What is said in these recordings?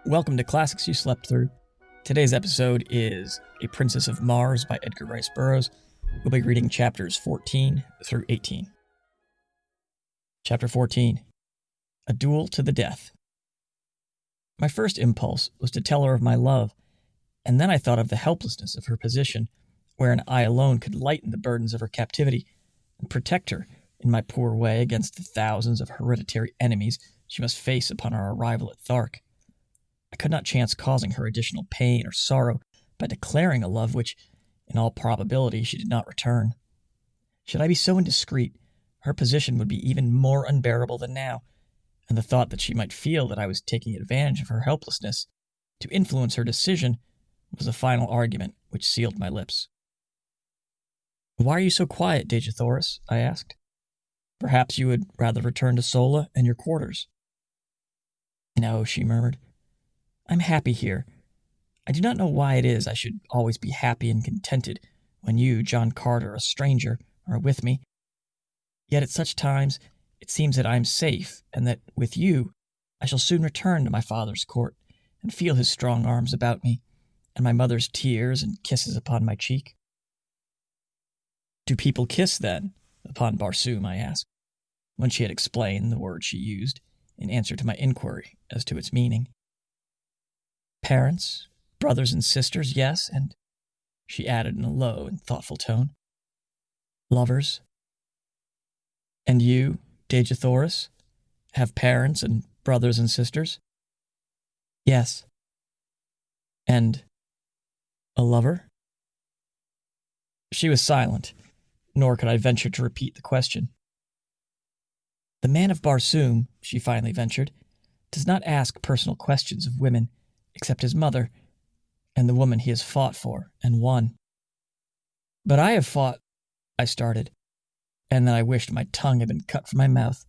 Welcome to Classics You Slept Through. Today's episode is A Princess of Mars by Edgar Rice Burroughs. We'll be reading chapters 14 through 18. Chapter 14, A Duel to the Death. My first impulse was to tell her of my love, and then I thought of the helplessness of her position, wherein I alone could lighten the burdens of her captivity and protect her in my poor way against the thousands of hereditary enemies she must face upon our arrival at Thark. I could not chance causing her additional pain or sorrow by declaring a love which, in all probability, she did not return. Should I be so indiscreet, her position would be even more unbearable than now, and the thought that she might feel that I was taking advantage of her helplessness to influence her decision was the final argument which sealed my lips. "Why are you so quiet, Dejathoris?" I asked. "Perhaps you would rather return to Sola and your quarters." "No," she murmured. "I'm happy here. I do not know why it is I should always be happy and contented when you, John Carter, a stranger, are with me. Yet at such times it seems that I am safe, and that with you I shall soon return to my father's court and feel his strong arms about me, and my mother's tears and kisses upon my cheek." "Do people kiss, then, upon Barsoom?" I asked, when she had explained the word she used in answer to my inquiry as to its meaning. "Parents, brothers and sisters, yes, and," she added in a low and thoughtful tone, "lovers." "And you, Dejathoris, have parents and brothers and sisters?" "Yes." "And a lover?" She was silent, nor could I venture to repeat the question. "The man of Barsoom," she finally ventured, "does not ask personal questions of women, except his mother, and the woman he has fought for and won." "But I have fought," I started, and then I wished my tongue had been cut from my mouth.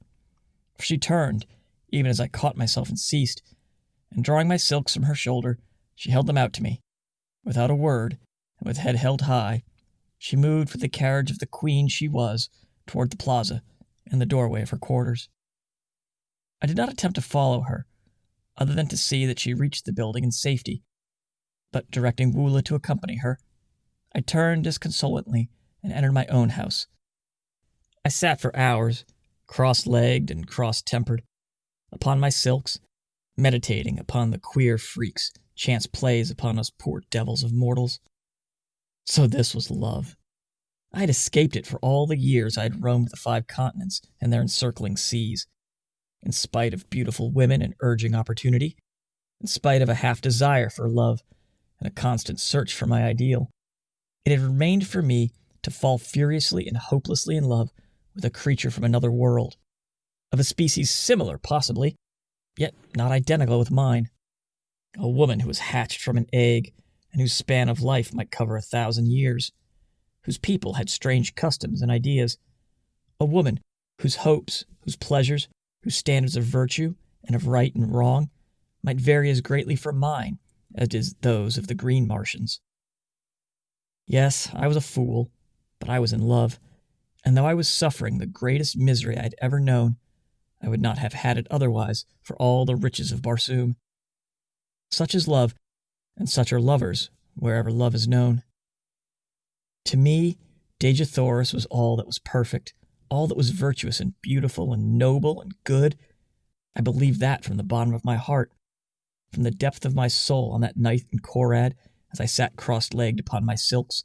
For she turned, even as I caught myself and ceased, and drawing my silks from her shoulder, she held them out to me. Without a word, and with head held high, she moved with the carriage of the queen she was toward the plaza and the doorway of her quarters. I did not attempt to follow her, other than to see that she reached the building in safety, but directing Woola to accompany her, I turned disconsolately and entered my own house. I sat for hours, cross-legged and cross-tempered, upon my silks, meditating upon the queer freaks chance plays upon us poor devils of mortals. So this was love. I had escaped it for all the years I had roamed the 5 continents and their encircling seas, in spite of beautiful women and urging opportunity, in spite of a half-desire for love and a constant search for my ideal. It had remained for me to fall furiously and hopelessly in love with a creature from another world, of a species similar, possibly, yet not identical with mine. A woman who was hatched from an egg and whose span of life might cover 1,000 years, whose people had strange customs and ideas. A woman whose hopes, whose pleasures, whose standards of virtue and of right and wrong might vary as greatly from mine as did those of the green Martians. Yes, I was a fool, but I was in love, and though I was suffering the greatest misery I had ever known, I would not have had it otherwise for all the riches of Barsoom. Such is love, and such are lovers wherever love is known. To me, Dejathoris was all that was perfect, all that was virtuous and beautiful and noble and good. I believed that from the bottom of my heart, from the depth of my soul on that night in Korad, as I sat cross-legged upon my silks,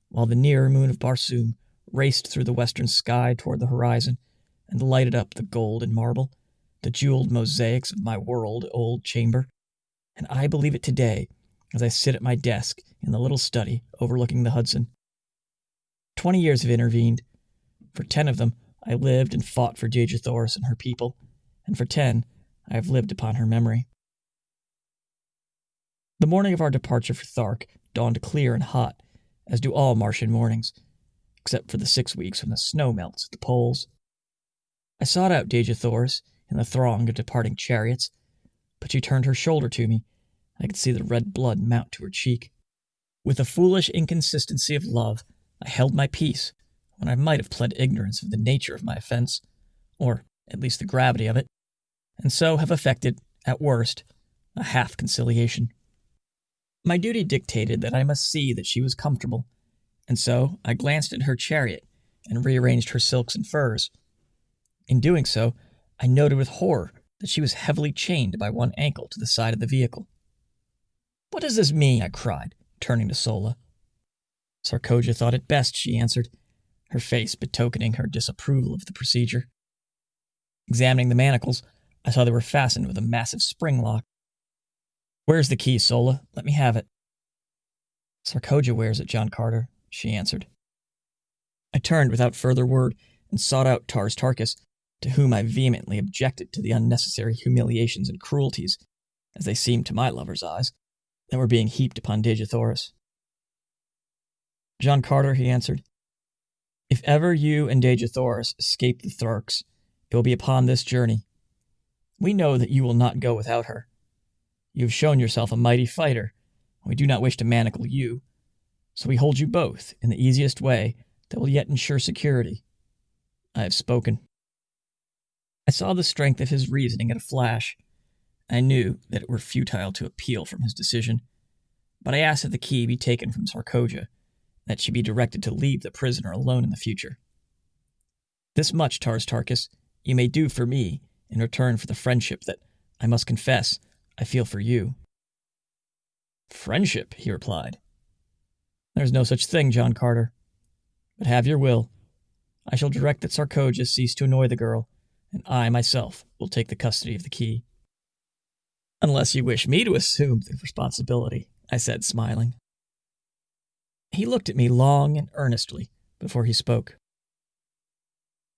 while the nearer moon of Barsoom raced through the western sky toward the horizon and lighted up the gold and marble, the jeweled mosaics of my world-old chamber. And I believe it today as I sit at my desk in the little study overlooking the Hudson. 20 years have intervened. For 10 of them, I lived and fought for Dejathoris and her people, and for 10, I have lived upon her memory. The morning of our departure for Thark dawned clear and hot, as do all Martian mornings, except for the 6 weeks when the snow melts at the poles. I sought out Dejathoris in the throng of departing chariots, but she turned her shoulder to me. I could see the red blood mount to her cheek. With the foolish inconsistency of love, I held my peace, when I might have pled ignorance of the nature of my offense, or at least the gravity of it, and so have effected, at worst, a half-conciliation. My duty dictated that I must see that she was comfortable, and so I glanced at her chariot and rearranged her silks and furs. In doing so, I noted with horror that she was heavily chained by one ankle to the side of the vehicle. "What does this mean?" I cried, turning to Sola. "Sarkoja thought it best," she answered, her face betokening her disapproval of the procedure. Examining the manacles, I saw they were fastened with a massive spring lock. "Where's the key, Sola? Let me have it." "Sarkoja wears it, John Carter," she answered. I turned without further word and sought out Tars Tarkas, to whom I vehemently objected to the unnecessary humiliations and cruelties, as they seemed to my lover's eyes, that were being heaped upon Dejathoris. "John Carter," he answered, "if ever you and Dejathoris escape the Tharks, it will be upon this journey. We know that you will not go without her. You have shown yourself a mighty fighter, and we do not wish to manacle you, so we hold you both in the easiest way that will yet ensure security. I have spoken." I saw the strength of his reasoning at a flash. I knew that it were futile to appeal from his decision, but I asked that the key be taken from Sarkoja, and that she be directed to leave the prisoner alone in the future. "This much, Tars Tarkas, you may do for me in return for the friendship that, I must confess, I feel for you." "Friendship," he replied. "There is no such thing, John Carter. But have your will. I shall direct that Sarkoja cease to annoy the girl, and I, myself, will take the custody of the key." "Unless you wish me to assume the responsibility," I said, smiling. He looked at me long and earnestly before he spoke.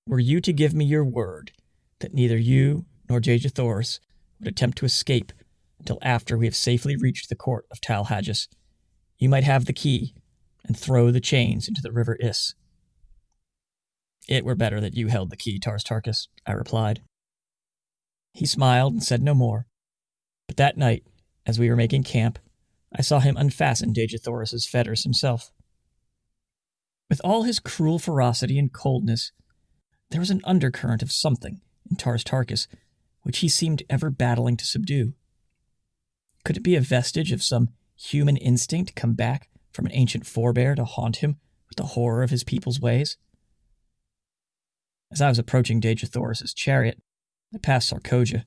"Were you to give me your word that neither you nor Dejathoris would attempt to escape until after we have safely reached the court of Tal Hajus, you might have the key and throw the chains into the river Is." "It were better that you held the key, Tars Tarkas," I replied. He smiled and said no more, but that night, as we were making camp, I saw him unfasten Dejathoris' fetters himself. With all his cruel ferocity and coldness, there was an undercurrent of something in Tars Tarkas which he seemed ever battling to subdue. Could it be a vestige of some human instinct come back from an ancient forebear to haunt him with the horror of his people's ways? As I was approaching Dejathoris' chariot, I passed Sarkoja,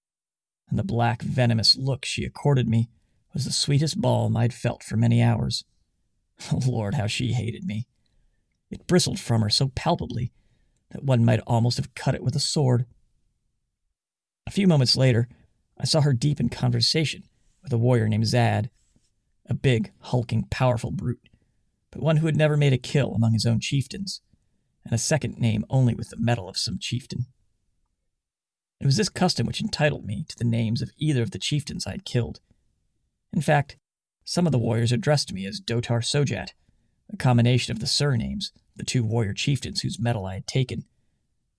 and the black, venomous look she accorded me was the sweetest balm I had felt for many hours. Oh, Lord, how she hated me! It bristled from her so palpably that one might almost have cut it with a sword. A few moments later, I saw her deep in conversation with a warrior named Zad, a big, hulking, powerful brute, but one who had never made a kill among his own chieftains, and a second name only with the metal of some chieftain. It was this custom which entitled me to the names of either of the chieftains I had killed. In fact, some of the warriors addressed me as Dotar Sojat, a combination of the surnames of the two warrior chieftains whose metal I had taken,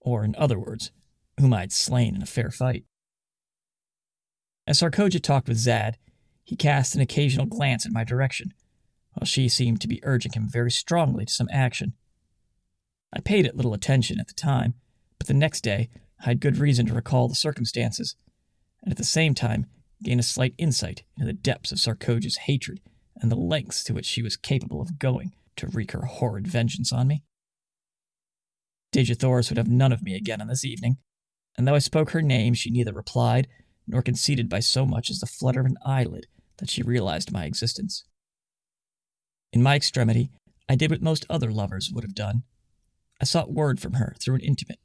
or, in other words, whom I had slain in a fair fight. As Sarkoja talked with Zad, he cast an occasional glance in my direction, while she seemed to be urging him very strongly to some action. I paid it little attention at the time, but the next day I had good reason to recall the circumstances, and at the same time gain a slight insight into the depths of Sarkoja's hatred and the lengths to which she was capable of going to wreak her horrid vengeance on me. Dejathoris would have none of me again on this evening, and though I spoke her name, she neither replied nor conceded by so much as the flutter of an eyelid that she realized my existence. In my extremity, I did what most other lovers would have done. I sought word from her through an intimate.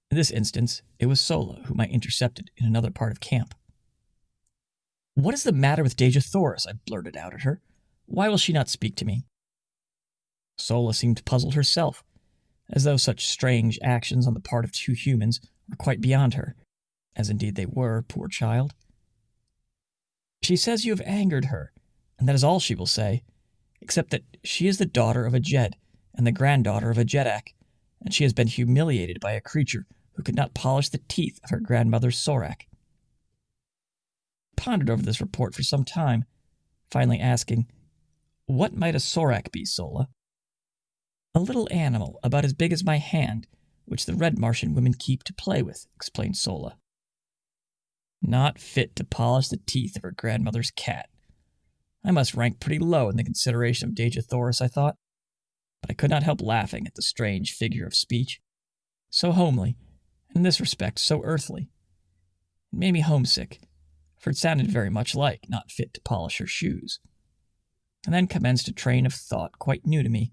In this instance, it was Sola whom I intercepted in another part of camp. "What is the matter with Dejathoris?" I blurted out at her. "Why will she not speak to me?" Sola seemed puzzled herself, as though such strange actions on the part of two humans were quite beyond her, as indeed they were, poor child. "She says you have angered her, and that is all she will say, except that she is the daughter of a Jed and the granddaughter of a Jedak, and she has been humiliated by a creature who could not polish the teeth of her grandmother Sorak." I pondered over this report for some time, finally asking, "What might a Sorak be, Sola?" "A little animal about as big as my hand, which the Red Martian women keep to play with," explained Sola. Not fit to polish the teeth of her grandmother's cat. I must rank pretty low in the consideration of Dejathoris, I thought, but I could not help laughing at the strange figure of speech. So homely, and in this respect so earthly. It made me homesick, for it sounded very much like not fit to polish her shoes. And then commenced a train of thought quite new to me.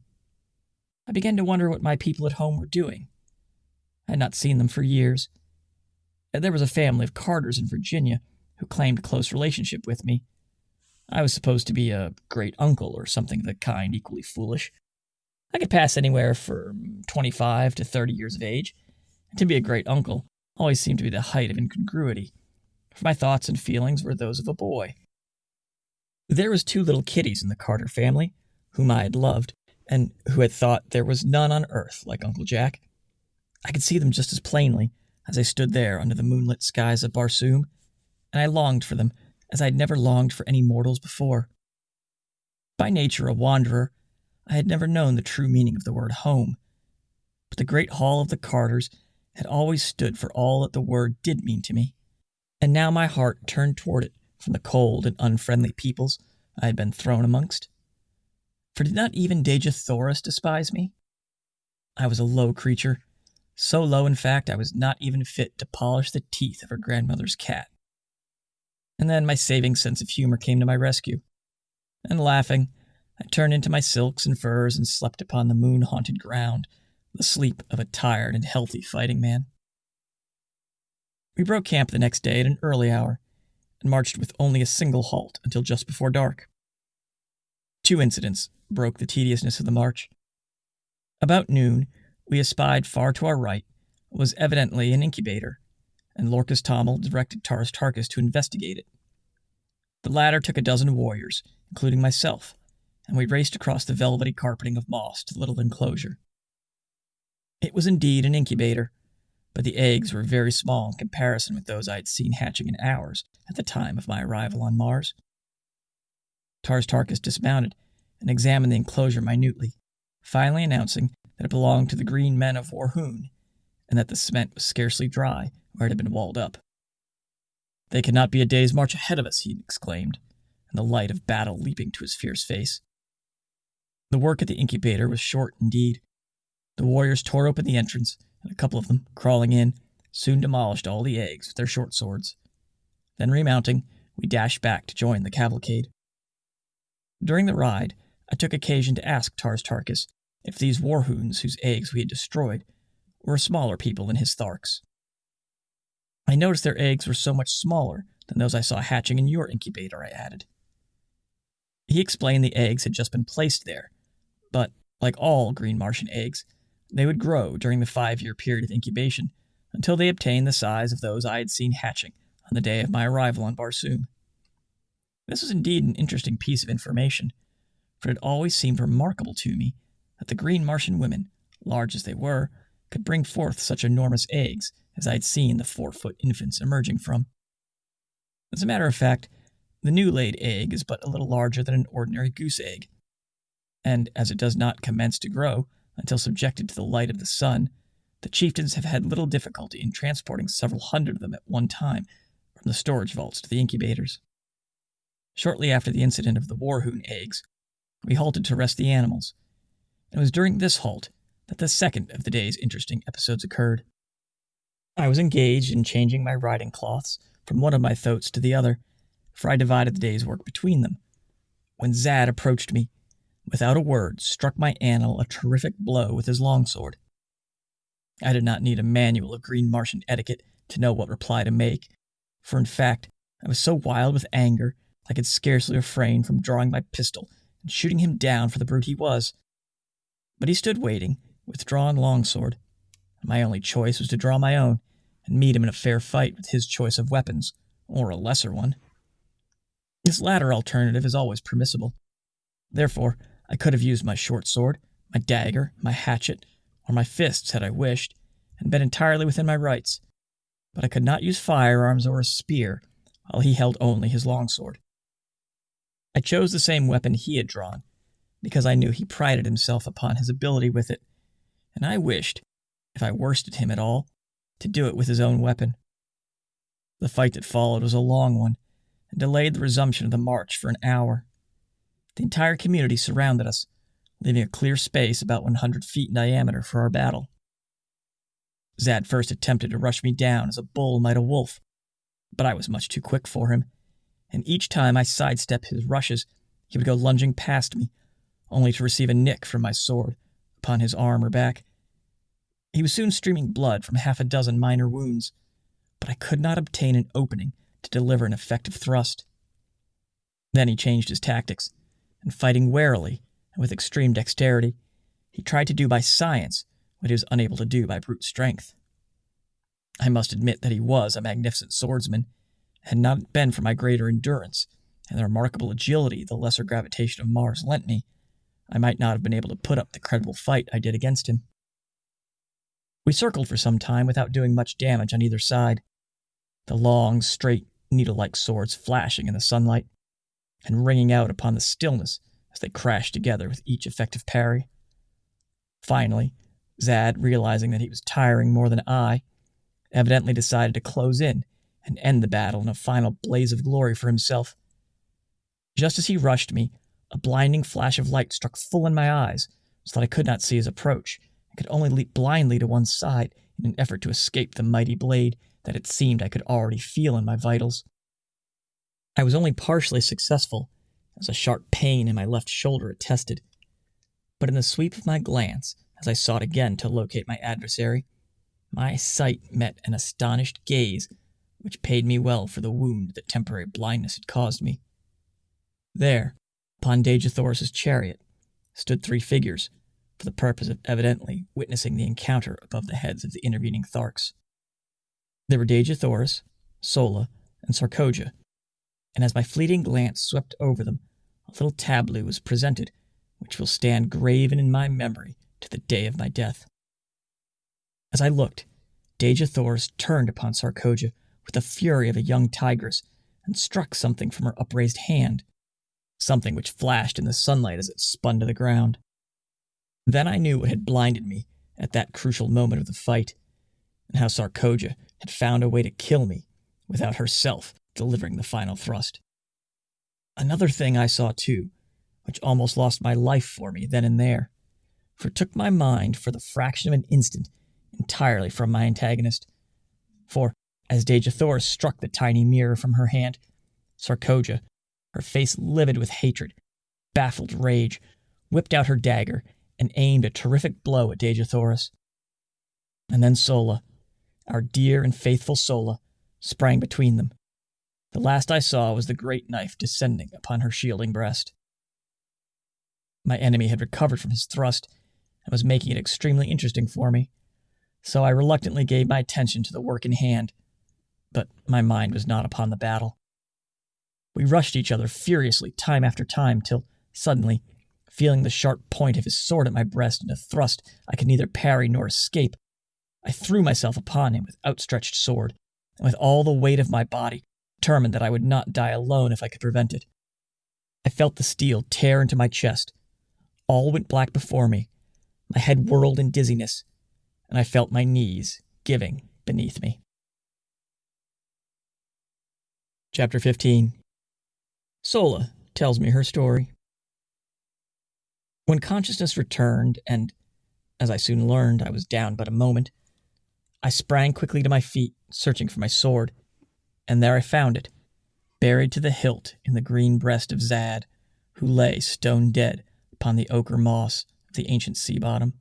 I began to wonder what my people at home were doing. I had not seen them for years. There was a family of Carters in Virginia who claimed close relationship with me. I was supposed to be a great uncle or something of the kind, equally foolish. I could pass anywhere from 25 to 30 years of age, and to be a great uncle always seemed to be the height of incongruity, for my thoughts and feelings were those of a boy. There was 2 little kiddies in the Carter family, whom I had loved, and who had thought there was none on earth like Uncle Jack. I could see them just as plainly as I stood there under the moonlit skies of Barsoom, and I longed for them as I had never longed for any mortals before. By nature a wanderer, I had never known the true meaning of the word home, but the great hall of the Carters had always stood for all that the word did mean to me, and now my heart turned toward it from the cold and unfriendly peoples I had been thrown amongst. For did not even Dejathoris despise me? I was a low creature, so low in fact I was not even fit to polish the teeth of her grandmother's cat. And then my saving sense of humor came to my rescue, and laughing, I turned into my silks and furs and slept upon the moon-haunted ground, the sleep of a tired and healthy fighting man. We broke camp the next day at an early hour, and marched with only a single halt until just before dark. 2 incidents broke the tediousness of the march. About noon, we espied far to our right what was evidently an incubator, and Lorcas Tommel directed Taras Tarkas to investigate it. The latter took a dozen warriors, including myself, and we raced across the velvety carpeting of moss to the little enclosure. It was indeed an incubator, but the eggs were very small in comparison with those I had seen hatching in hours at the time of my arrival on Mars. Taras Tarkas dismounted and examined the enclosure minutely, finally announcing that it belonged to the green men of Warhoon, and that the cement was scarcely dry where it had been walled up. "They cannot be a day's march ahead of us," he exclaimed, and the light of battle leaping to his fierce face. The work at the incubator was short indeed. The warriors tore open the entrance, and a couple of them, crawling in, soon demolished all the eggs with their short swords. Then remounting, we dashed back to join the cavalcade. During the ride, I took occasion to ask Taras Tarkas if these Warhoons whose eggs we had destroyed were a smaller people than his Tharks. "I noticed their eggs were so much smaller than those I saw hatching in your incubator," I added. He explained the eggs had just been placed there, but, like all green Martian eggs, they would grow during the 5-year period of incubation until they obtained the size of those I had seen hatching on the day of my arrival on Barsoom. This was indeed an interesting piece of information, for it always seemed remarkable to me that the green Martian women, large as they were, could bring forth such enormous eggs as I had seen the 4-foot infants emerging from. As a matter of fact, the new-laid egg is but a little larger than an ordinary goose egg, and as it does not commence to grow until subjected to the light of the sun, the chieftains have had little difficulty in transporting several hundred of them at one time from the storage vaults to the incubators. Shortly after the incident of the Warhoon eggs, we halted to rest the animals, and it was during this halt that the second of the day's interesting episodes occurred. I was engaged in changing my riding cloths from one of my thoats to the other, for I divided the day's work between them, when Zad approached me, without a word, struck my animal a terrific blow with his longsword. I did not need a manual of green Martian etiquette to know what reply to make, for in fact, I was so wild with anger I could scarcely refrain from drawing my pistol and shooting him down for the brute he was. But he stood waiting, with drawn longsword, and my only choice was to draw my own and meet him in a fair fight with his choice of weapons, or a lesser one. This latter alternative is always permissible. Therefore, I could have used my short sword, my dagger, my hatchet, or my fists had I wished, and been entirely within my rights, but I could not use firearms or a spear, while he held only his longsword. I chose the same weapon he had drawn, because I knew he prided himself upon his ability with it, and I wished, if I worsted him at all, to do it with his own weapon. The fight that followed was a long one, and delayed the resumption of the march for an hour. The entire community surrounded us, leaving a clear space about 100 feet in diameter for our battle. Zad first attempted to rush me down as a bull might a wolf, but I was much too quick for him, and each time I sidestepped his rushes, he would go lunging past me, only to receive a nick from my sword upon his arm or back. He was soon streaming blood from half a dozen minor wounds, but I could not obtain an opening to deliver an effective thrust. Then he changed his tactics, and fighting warily and with extreme dexterity, he tried to do by science what he was unable to do by brute strength. I must admit that he was a magnificent swordsman. Had it not been for my greater endurance and the remarkable agility the lesser gravitation of Mars lent me, I might not have been able to put up the credible fight I did against him. We circled for some time without doing much damage on either side, the long, straight, needle-like swords flashing in the sunlight and ringing out upon the stillness as they crashed together with each effective parry. Finally, Zad, realizing that he was tiring more than I, evidently decided to close in and end the battle in a final blaze of glory for himself. Just as he rushed me, a blinding flash of light struck full in my eyes so that I could not see his approach and could only leap blindly to one side in an effort to escape the mighty blade that it seemed I could already feel in my vitals. I was only partially successful, as a sharp pain in my left shoulder attested, but in the sweep of my glance, as I sought again to locate my adversary, my sight met an astonished gaze which paid me well for the wound that temporary blindness had caused me. There, upon Dejathoris's chariot, stood 3 figures, for the purpose of evidently witnessing the encounter above the heads of the intervening Tharks. They were Dejathoris, Sola, and Sarkoja, and as my fleeting glance swept over them, a little tableau was presented which will stand graven in my memory to the day of my death. As I looked, Dejathoris turned upon Sarkoja with the fury of a young tigress and struck something from her upraised hand, something which flashed in the sunlight as it spun to the ground. Then I knew what had blinded me at that crucial moment of the fight, and how Sarkoja had found a way to kill me without herself delivering the final thrust. Another thing I saw too, which almost lost my life for me then and there, for it took my mind for the fraction of an instant entirely from my antagonist. For, as Dejathoris struck the tiny mirror from her hand, Sarkoja, her face livid with hatred, baffled rage, whipped out her dagger and aimed a terrific blow at Dejathoris. And then Sola, our dear and faithful Sola, sprang between them. The last I saw was the great knife descending upon her shielding breast. My enemy had recovered from his thrust and was making it extremely interesting for me, so I reluctantly gave my attention to the work in hand, but my mind was not upon the battle. We rushed each other furiously time after time till, suddenly, feeling the sharp point of his sword at my breast in a thrust I could neither parry nor escape, I threw myself upon him with outstretched sword, and with all the weight of my body, determined that I would not die alone if I could prevent it. I felt the steel tear into my chest. All went black before me. My head whirled in dizziness, and I felt my knees giving beneath me. Chapter 15. Sola tells me her story. When consciousness returned, and, as I soon learned, I was down but a moment, I sprang quickly to my feet, searching for my sword, and there I found it, buried to the hilt in the green breast of Zad, who lay stone dead upon the ochre moss of the ancient sea bottom.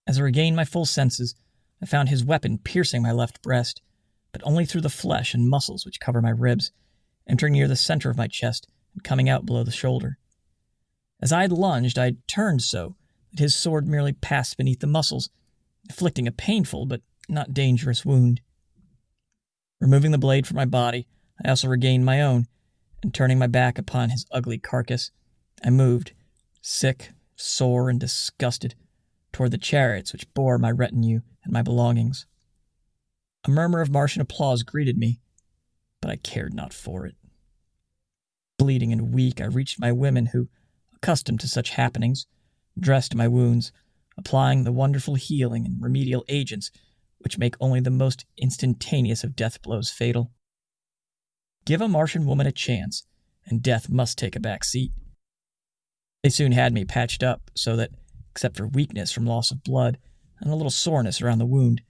As I regained my full senses, I found his weapon piercing my left breast, but only through the flesh and muscles which cover my ribs, entering near the center of my chest and coming out below the shoulder. As I had lunged, I had turned so that his sword merely passed beneath the muscles, inflicting a painful but not dangerous wound. Removing the blade from my body, I also regained my own, and turning my back upon his ugly carcass, I moved, sick, sore, and disgusted, toward the chariots which bore my retinue and my belongings. A murmur of Martian applause greeted me, but I cared not for it. Bleeding and weak, I reached my women who, accustomed to such happenings, dressed my wounds, applying the wonderful healing and remedial agents which make only the most instantaneous of death blows fatal. Give a Martian woman a chance, and death must take a back seat. They soon had me patched up so that, except for weakness from loss of blood and a little soreness around the wound,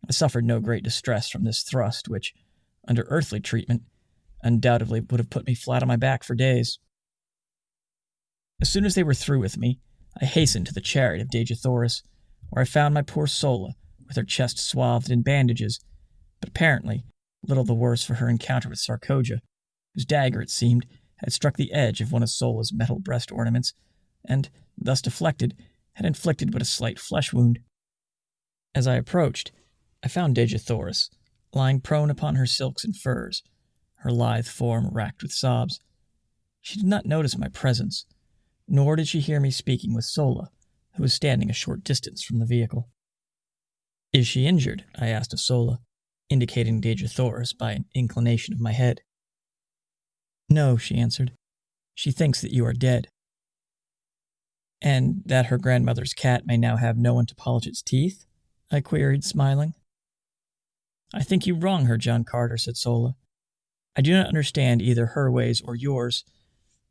I suffered no great distress from this thrust, which, under earthly treatment, undoubtedly would have put me flat on my back for days. As soon as they were through with me, I hastened to the chariot of Dejathoris, where I found my poor Sola, with her chest swathed in bandages, but apparently little the worse for her encounter with Sarkoja, whose dagger, it seemed, had struck the edge of one of Sola's metal breast ornaments, and, thus deflected, had inflicted but a slight flesh wound. As I approached, I found Dejathoris, lying prone upon her silks and furs, her lithe form racked with sobs. She did not notice my presence, nor did she hear me speaking with Sola, who was standing a short distance from the vehicle. "Is she injured?" I asked of Sola, indicating Dejathoris by an inclination of my head. "No," she answered. "She thinks that you are dead." "And that her grandmother's cat may now have no one to polish its teeth?" I queried, smiling. "I think you wrong her, John Carter," said Sola. "I do not understand either her ways or yours,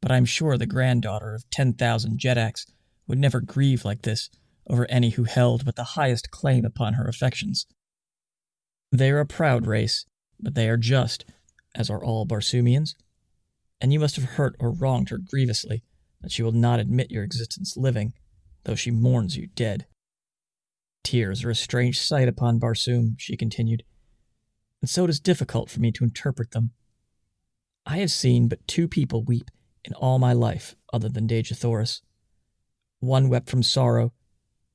but I am sure the granddaughter of 10,000 Jedaks would never grieve like this over any who held but the highest claim upon her affections. They are a proud race, but they are just, as are all Barsoomians, and you must have hurt or wronged her grievously, that she will not admit your existence living, though she mourns you dead. Tears are a strange sight upon Barsoom," she continued, "and so it is difficult for me to interpret them. I have seen but 2 people weep in all my life other than Dejathoris. One wept from sorrow,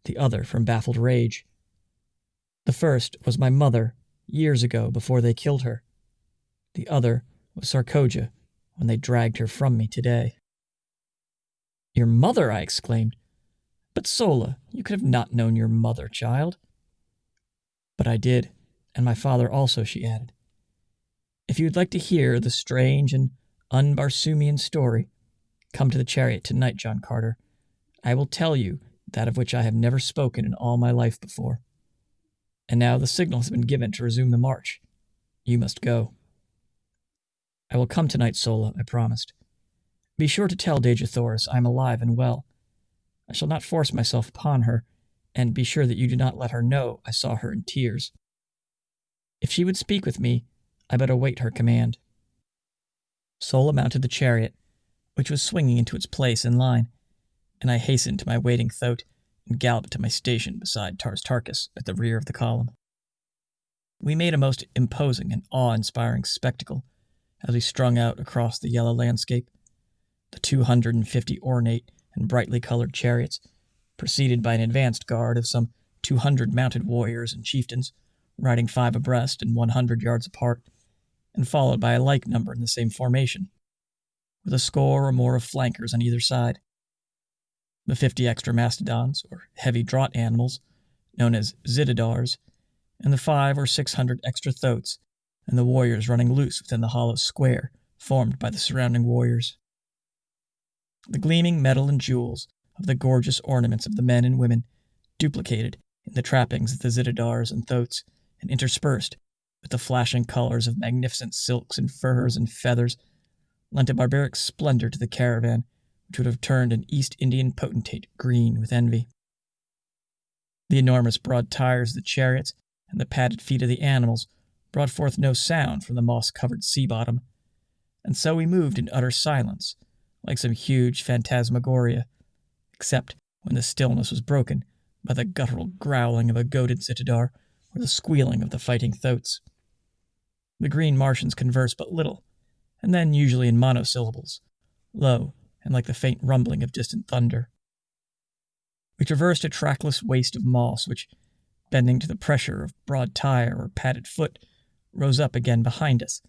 the other from baffled rage. The first was my mother, years ago, before they killed her. The other was Sarkoja, when they dragged her from me today." "Your mother!" I exclaimed. "But Sola, you could have not known your mother, child." "But I did, and my father also," she added. "If you would like to hear the strange and un-Barsoomian story, come to the chariot tonight, John Carter. I will tell you that of which I have never spoken in all my life before. And now the signal has been given to resume the march. You must go." "I will come tonight, Sola," I promised. "Be sure to tell Dejathoris I am alive and well. I shall not force myself upon her, and be sure that you do not let her know I saw her in tears. If she would speak with me, I but await her command." Sola mounted the chariot, which was swinging into its place in line, and I hastened to my waiting thoat and galloped to my station beside Tarstarchus at the rear of the column. We made a most imposing and awe-inspiring spectacle as we strung out across the yellow landscape, the 250 ornate and brightly colored chariots, preceded by an advanced guard of some 200 mounted warriors and chieftains, riding 5 abreast and 100 yards apart, and followed by a like number in the same formation, with a score or more of flankers on either side. The 50 extra mastodons, or heavy draught animals, known as zitidars, and the 500 or 600 extra thoats, and the warriors running loose within the hollow square formed by the surrounding warriors. The gleaming metal and jewels of the gorgeous ornaments of the men and women, duplicated in the trappings of the zitidars and thoats, and interspersed with the flashing colors of magnificent silks and furs and feathers, lent a barbaric splendor to the caravan which would have turned an East Indian potentate green with envy. The enormous broad tires of the chariots and the padded feet of the animals brought forth no sound from the moss-covered sea bottom, and so we moved in utter silence, like some huge phantasmagoria, except when the stillness was broken by the guttural growling of a goaded zitidar or the squealing of the fighting thoats. The green Martians converse but little, and then usually in monosyllables, low and like the faint rumbling of distant thunder. We traversed a trackless waste of moss which, bending to the pressure of broad tire or padded foot, rose up again behind us,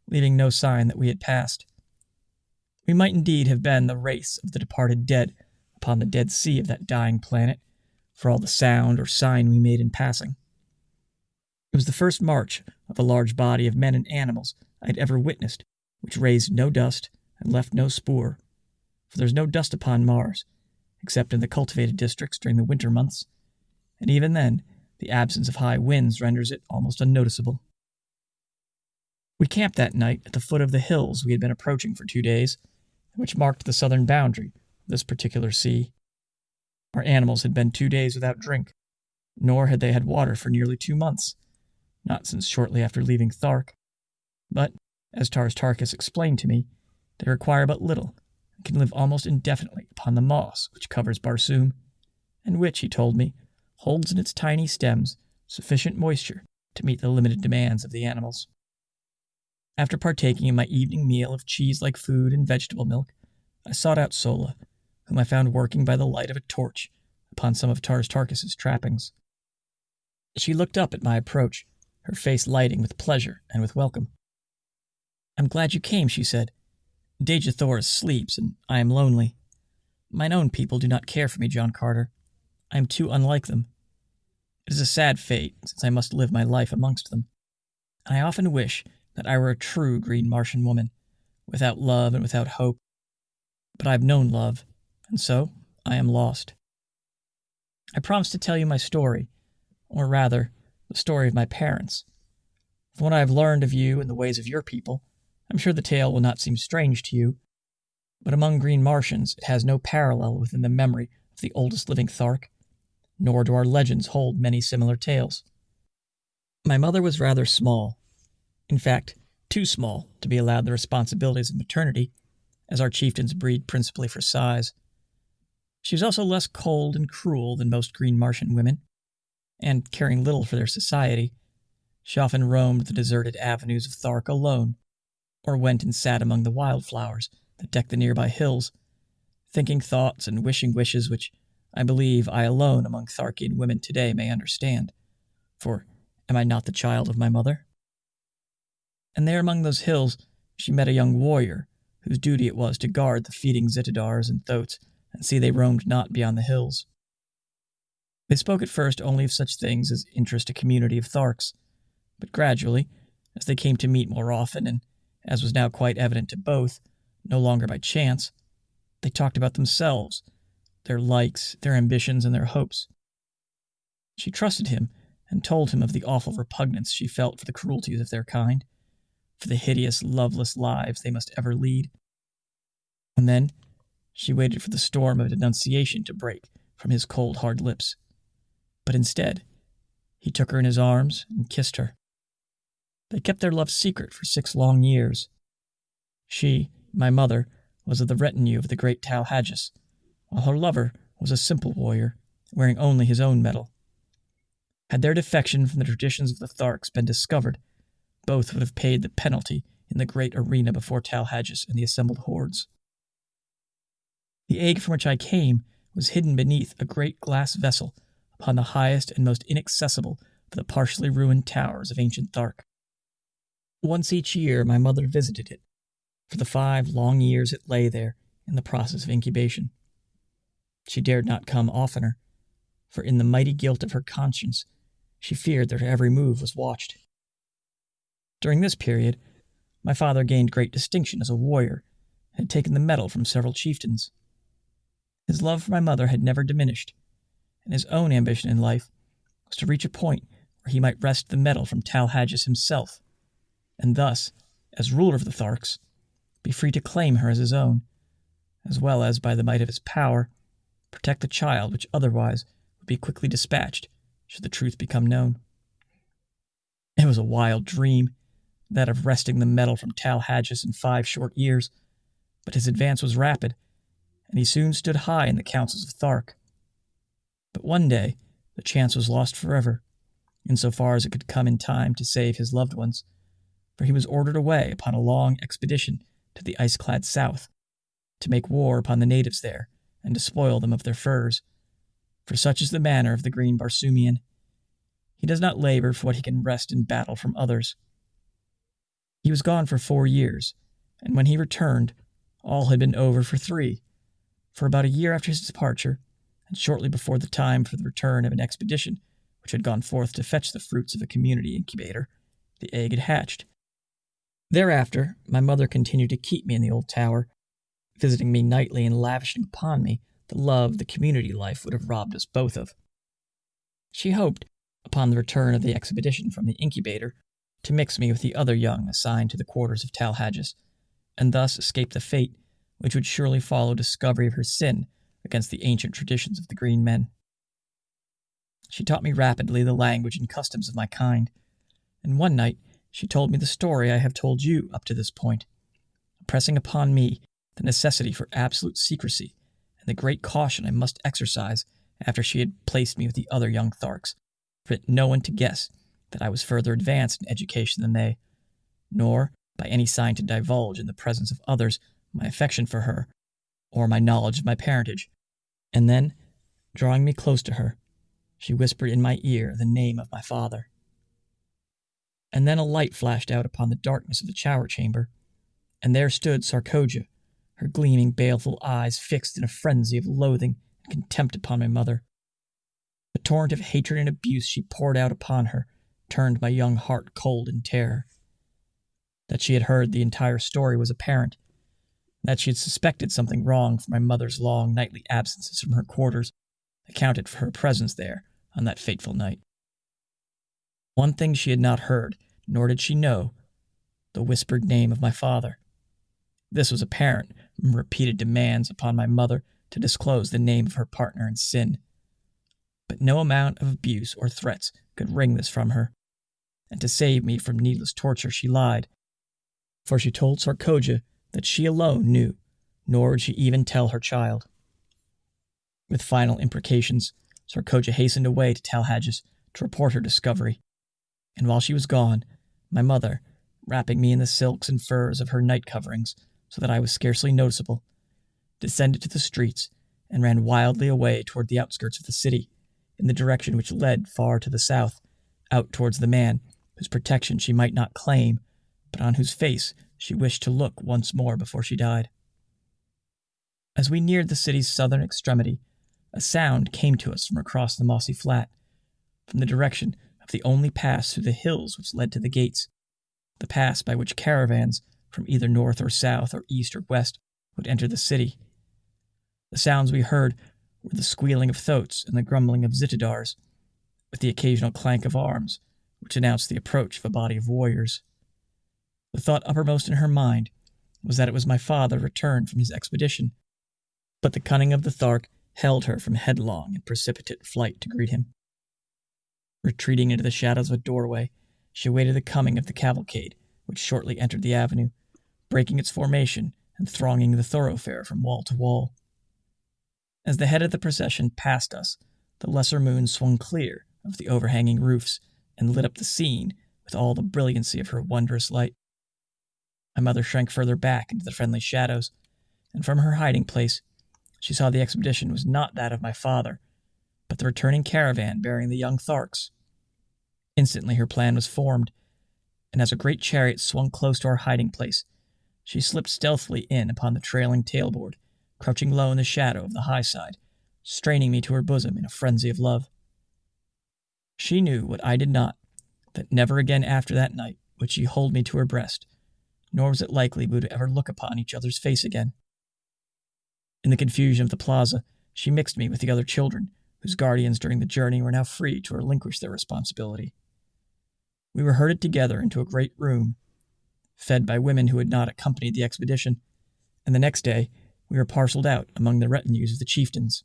leaving no sign that we had passed. We might indeed have been the race of the departed dead upon the dead sea of that dying planet, for all the sound or sign we made in passing. It was the first march of a large body of men and animals I had ever witnessed, which raised no dust and left no spoor, for there is no dust upon Mars, except in the cultivated districts during the winter months, and even then The absence of high winds renders it almost unnoticeable. We camped that night at the foot of the hills we had been approaching for 2 days, which marked the southern boundary of this particular sea. Our animals had been 2 days without drink, nor had they had water for nearly 2 months, not since shortly after leaving Thark. But, as Tarkas explained to me, they require but little, and can live almost indefinitely upon the moss which covers Barsoom, and which, he told me, holds in its tiny stems sufficient moisture to meet the limited demands of the animals. After partaking of my evening meal of cheese-like food and vegetable milk, I sought out Sola, whom I found working by the light of a torch upon some of Tarkas's trappings. She looked up at my approach, her face lighting with pleasure and with welcome. "I'm glad you came," she said. "Dejathoris sleeps, and I am lonely. Mine own people do not care for me, John Carter. I am too unlike them. It is a sad fate, since I must live my life amongst them. And I often wish that I were a true green Martian woman, without love and without hope. But I have known love, and so I am lost. I promised to tell you my story, or rather, the story of my parents. From what I have learned of you and the ways of your people, I'm sure the tale will not seem strange to you, but among green Martians it has no parallel within the memory of the oldest living Thark, nor do our legends hold many similar tales. My mother was rather small, in fact, too small to be allowed the responsibilities of maternity, as our chieftains breed principally for size. She was also less cold and cruel than most green Martian women, and caring little for their society, she often roamed the deserted avenues of Thark alone, or went and sat among the wildflowers that decked the nearby hills, thinking thoughts and wishing wishes which I believe I alone among Tharkian women today may understand, for am I not the child of my mother? And there among those hills she met a young warrior, whose duty it was to guard the feeding Zitidars and Thoats, and see they roamed not beyond the hills. They spoke at first only of such things as interest a community of Tharks, but gradually, as they came to meet more often, and as was now quite evident to both, no longer by chance, they talked about themselves, their likes, their ambitions, and their hopes. She trusted him, and told him of the awful repugnance she felt for the cruelties of their kind, for the hideous, loveless lives they must ever lead. And then she waited for the storm of denunciation to break from his cold, hard lips. But instead, he took her in his arms and kissed her. They kept their love secret for 6 long years. She, my mother, was of the retinue of the great Talhaggis, while her lover was a simple warrior, wearing only his own metal. Had their defection from the traditions of the Tharks been discovered, both would have paid the penalty in the great arena before Talhaggis and the assembled hordes. The egg from which I came was hidden beneath a great glass vessel upon the highest and most inaccessible of the partially ruined towers of ancient Thark. Once each year my mother visited it, for the 5 long years it lay there in the process of incubation. She dared not come oftener, for in the mighty guilt of her conscience she feared that her every move was watched. During this period, my father gained great distinction as a warrior, and had taken the medal from several chieftains. His love for my mother had never diminished, and his own ambition in life was to reach a point where he might wrest the medal from Talhaggis himself, and thus, as ruler of the Tharks, be free to claim her as his own, as well as, by the might of his power, protect the child which otherwise would be quickly dispatched should the truth become known. It was a wild dream, that of wresting the medal from Talhaggis in 5 short years, but his advance was rapid, and he soon stood high in the councils of Thark. But one day the chance was lost forever, insofar as it could come in time to save his loved ones, for he was ordered away upon a long expedition to the ice-clad south, to make war upon the natives there, and despoil them of their furs, for such is the manner of the green Barsoomian. He does not labor for what he can wrest in battle from others. He was gone for 4 years, and when he returned, all had been over for 3, for about a year after his departure, and shortly before the time for the return of an expedition which had gone forth to fetch the fruits of a community incubator, the egg had hatched. Thereafter, my mother continued to keep me in the old tower, visiting me nightly and lavishing upon me the love the community life would have robbed us both of. She hoped, upon the return of the expedition from the incubator, to mix me with the other young assigned to the quarters of Talhages, and thus escape the fate which would surely follow discovery of her sin against the ancient traditions of the Green Men. She taught me rapidly the language and customs of my kind, and one night she told me the story I have told you up to this point, impressing upon me the necessity for absolute secrecy and the great caution I must exercise after she had placed me with the other young Tharks, for no one to guess that I was further advanced in education than they, nor by any sign to divulge in the presence of others my affection for her, or my knowledge of my parentage. And then, drawing me close to her, she whispered in my ear the name of my father. And then a light flashed out upon the darkness of the shower chamber, and there stood Sarkoja, her gleaming, baleful eyes fixed in a frenzy of loathing and contempt upon my mother. The torrent of hatred and abuse she poured out upon her turned my young heart cold in terror. That she had heard the entire story was apparent. That she had suspected something wrong from my mother's long nightly absences from her quarters accounted for her presence there on that fateful night. One thing she had not heard, nor did she know, the whispered name of my father. This was apparent from repeated demands upon my mother to disclose the name of her partner in sin. But no amount of abuse or threats could wring this from her, and to save me from needless torture she lied, for she told Sarkoja that she alone knew, nor would she even tell her child. With final imprecations, Sarkoja hastened away to Talhages to report her discovery, and while she was gone, my mother, wrapping me in the silks and furs of her night coverings so that I was scarcely noticeable, descended to the streets and ran wildly away toward the outskirts of the city, in the direction which led far to the south, out towards the man whose protection she might not claim, but on whose face she wished to look once more before she died. As we neared the city's southern extremity, a sound came to us from across the mossy flat, from the direction of the only pass through the hills which led to the gates, the pass by which caravans from either north or south or east or west would enter the city. The sounds we heard were the squealing of thoats and the grumbling of zitidars, with the occasional clank of arms, which announced the approach of a body of warriors. The thought uppermost in her mind was that it was my father returned from his expedition, but the cunning of the Thark held her from headlong and precipitate flight to greet him. Retreating into the shadows of a doorway, she awaited the coming of the cavalcade, which shortly entered the avenue, breaking its formation and thronging the thoroughfare from wall to wall. As the head of the procession passed us, the lesser moon swung clear of the overhanging roofs and lit up the scene with all the brilliancy of her wondrous light. My mother shrank further back into the friendly shadows, and from her hiding place she saw the expedition was not that of my father, but the returning caravan bearing the young Tharks. Instantly her plan was formed, and as a great chariot swung close to our hiding place, she slipped stealthily in upon the trailing tailboard, crouching low in the shadow of the high side, straining me to her bosom in a frenzy of love. She knew what I did not, that never again after that night would she hold me to her breast, nor was it likely we would ever look upon each other's face again. In the confusion of the plaza, she mixed me with the other children, whose guardians during the journey were now free to relinquish their responsibility. We were herded together into a great room, fed by women who had not accompanied the expedition, and the next day we were parceled out among the retinues of the chieftains.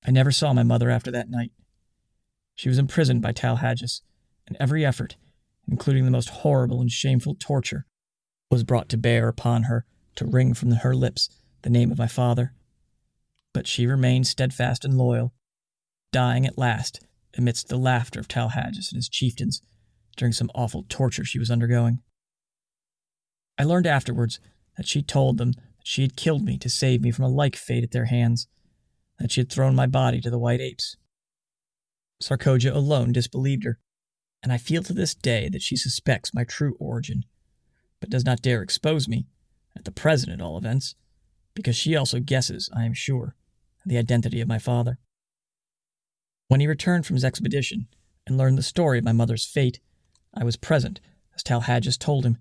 I never saw my mother after that night. She was imprisoned by Talhages, and every effort, including the most horrible and shameful torture, was brought to bear upon her to wring from her lips the name of my father. But she remained steadfast and loyal, dying at last amidst the laughter of Talhages and his chieftains during some awful torture she was undergoing. I learned afterwards that she told them that she had killed me to save me from a like fate at their hands, that she had thrown my body to the white apes. Sarkoja alone disbelieved her, and I feel to this day that she suspects my true origin, but does not dare expose me, at the present at all events, because she also guesses, I am sure, the identity of my father. When he returned from his expedition and learned the story of my mother's fate, I was present, as Talhages told him,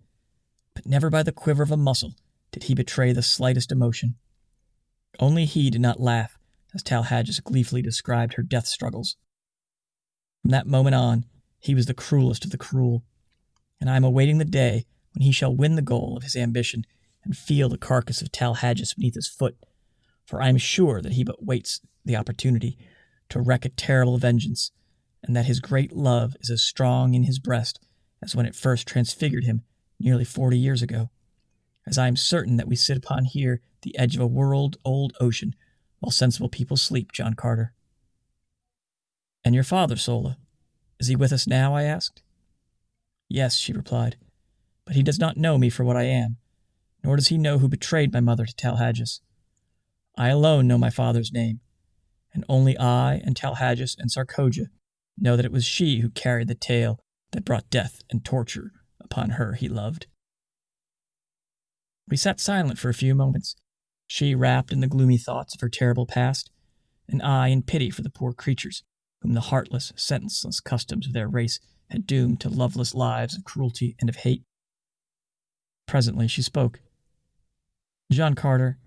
but never by the quiver of a muscle did he betray the slightest emotion. Only he did not laugh as Talhages gleefully described her death struggles. From that moment on, he was the cruelest of the cruel, and I am awaiting the day when he shall win the goal of his ambition and feel the carcass of Talhagius beneath his foot, for I am sure that he but waits the opportunity to wreak a terrible vengeance, and that his great love is as strong in his breast as when it first transfigured him nearly 40 years ago, as I am certain that we sit upon here the edge of a world-old ocean while sensible people sleep, John Carter. And your father, Sola, is he with us now? I asked. Yes, she replied, but he does not know me for what I am, nor does he know who betrayed my mother to Talhagius. I alone know my father's name, and only I and Talhagius and Sarcoja know that it was she who carried the tale that brought death and torture upon her he loved. We sat silent for a few moments, she wrapped in the gloomy thoughts of her terrible past, and I in pity for the poor creatures whom the heartless, senseless customs of their race had doomed to loveless lives of cruelty and of hate. Presently she spoke. John Carter,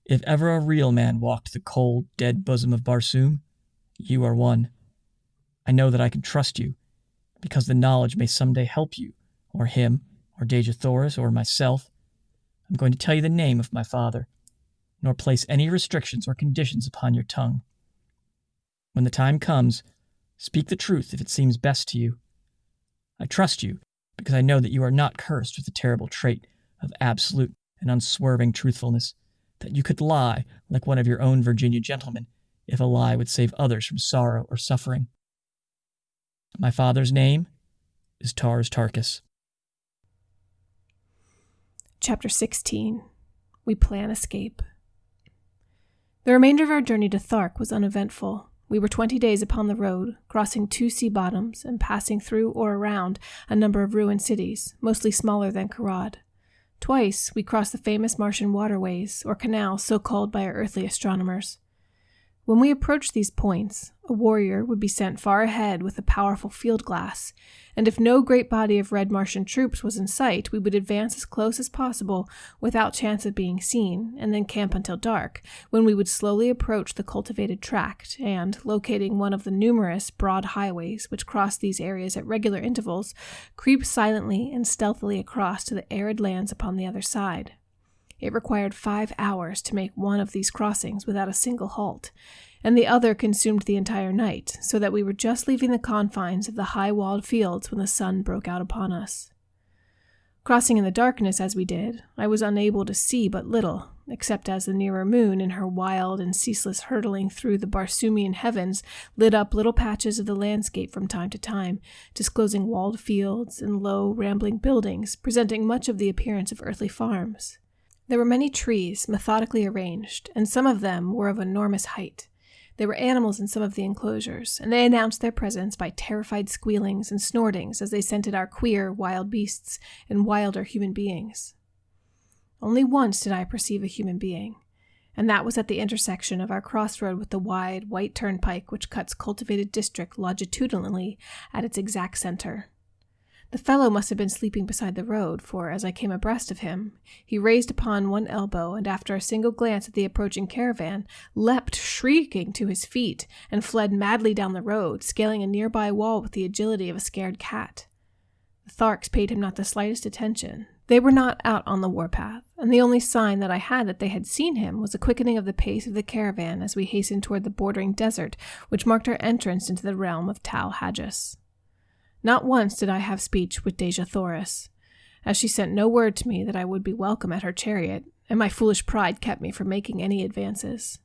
if ever a real man walked the cold, dead bosom of Barsoom, you are one. I know that I can trust you, because the knowledge may someday help you, or him, or Dejathoris, or myself. I'm going to tell you the name of my father, nor place any restrictions or conditions upon your tongue. When the time comes, speak the truth if it seems best to you. I trust you, because I know that you are not cursed with the terrible trait of absolute and unswerving truthfulness, that you could lie like one of your own Virginia gentlemen, if a lie would save others from sorrow or suffering. My father's name is Tars Tarkas. Chapter 16. We Plan Escape. The remainder of our journey to Thark was uneventful. We were 20 days upon the road, crossing 2 sea bottoms and passing through or around a number of ruined cities, mostly smaller than Karad. Twice we crossed the famous Martian waterways, or canals so called by our earthly astronomers. When we approached these points, a warrior would be sent far ahead with a powerful field glass, and if no great body of red Martian troops was in sight, we would advance as close as possible without chance of being seen, and then camp until dark, when we would slowly approach the cultivated tract, and, locating one of the numerous broad highways which cross these areas at regular intervals, creep silently and stealthily across to the arid lands upon the other side. It required 5 hours to make one of these crossings without a single halt, and the other consumed the entire night, so that we were just leaving the confines of the high-walled fields when the sun broke out upon us. Crossing in the darkness as we did, I was unable to see but little, except as the nearer moon in her wild and ceaseless hurtling through the Barsoomian heavens lit up little patches of the landscape from time to time, disclosing walled fields and low, rambling buildings, presenting much of the appearance of earthly farms. There were many trees methodically arranged, and some of them were of enormous height. There were animals in some of the enclosures, and they announced their presence by terrified squealings and snortings as they scented our queer, wild beasts and wilder human beings. Only once did I perceive a human being, and that was at the intersection of our crossroad with the wide, white turnpike which cuts cultivated district longitudinally at its exact center. The fellow must have been sleeping beside the road, for as I came abreast of him, he raised upon one elbow, and after a single glance at the approaching caravan, leapt shrieking to his feet, and fled madly down the road, scaling a nearby wall with the agility of a scared cat. The Tharks paid him not the slightest attention. They were not out on the warpath, and the only sign that I had that they had seen him was a quickening of the pace of the caravan as we hastened toward the bordering desert which marked our entrance into the realm of Talhagius. Not once did I have speech with Dejathoris, as she sent no word to me that I would be welcome at her chariot, and my foolish pride kept me from making any advances.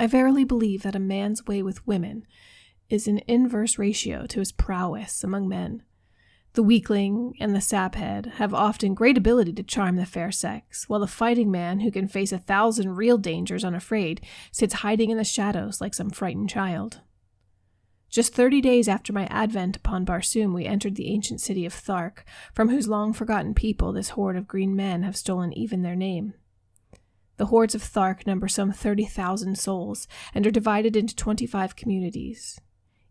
I verily believe that a man's way with women is in inverse ratio to his prowess among men. The weakling and the saphead have often great ability to charm the fair sex, while the fighting man who can face 1,000 real dangers unafraid sits hiding in the shadows like some frightened child. Just 30 days after my advent upon Barsoom, we entered the ancient city of Thark, from whose long-forgotten people this horde of green men have stolen even their name. The hordes of Thark number some 30,000 souls, and are divided into 25 communities.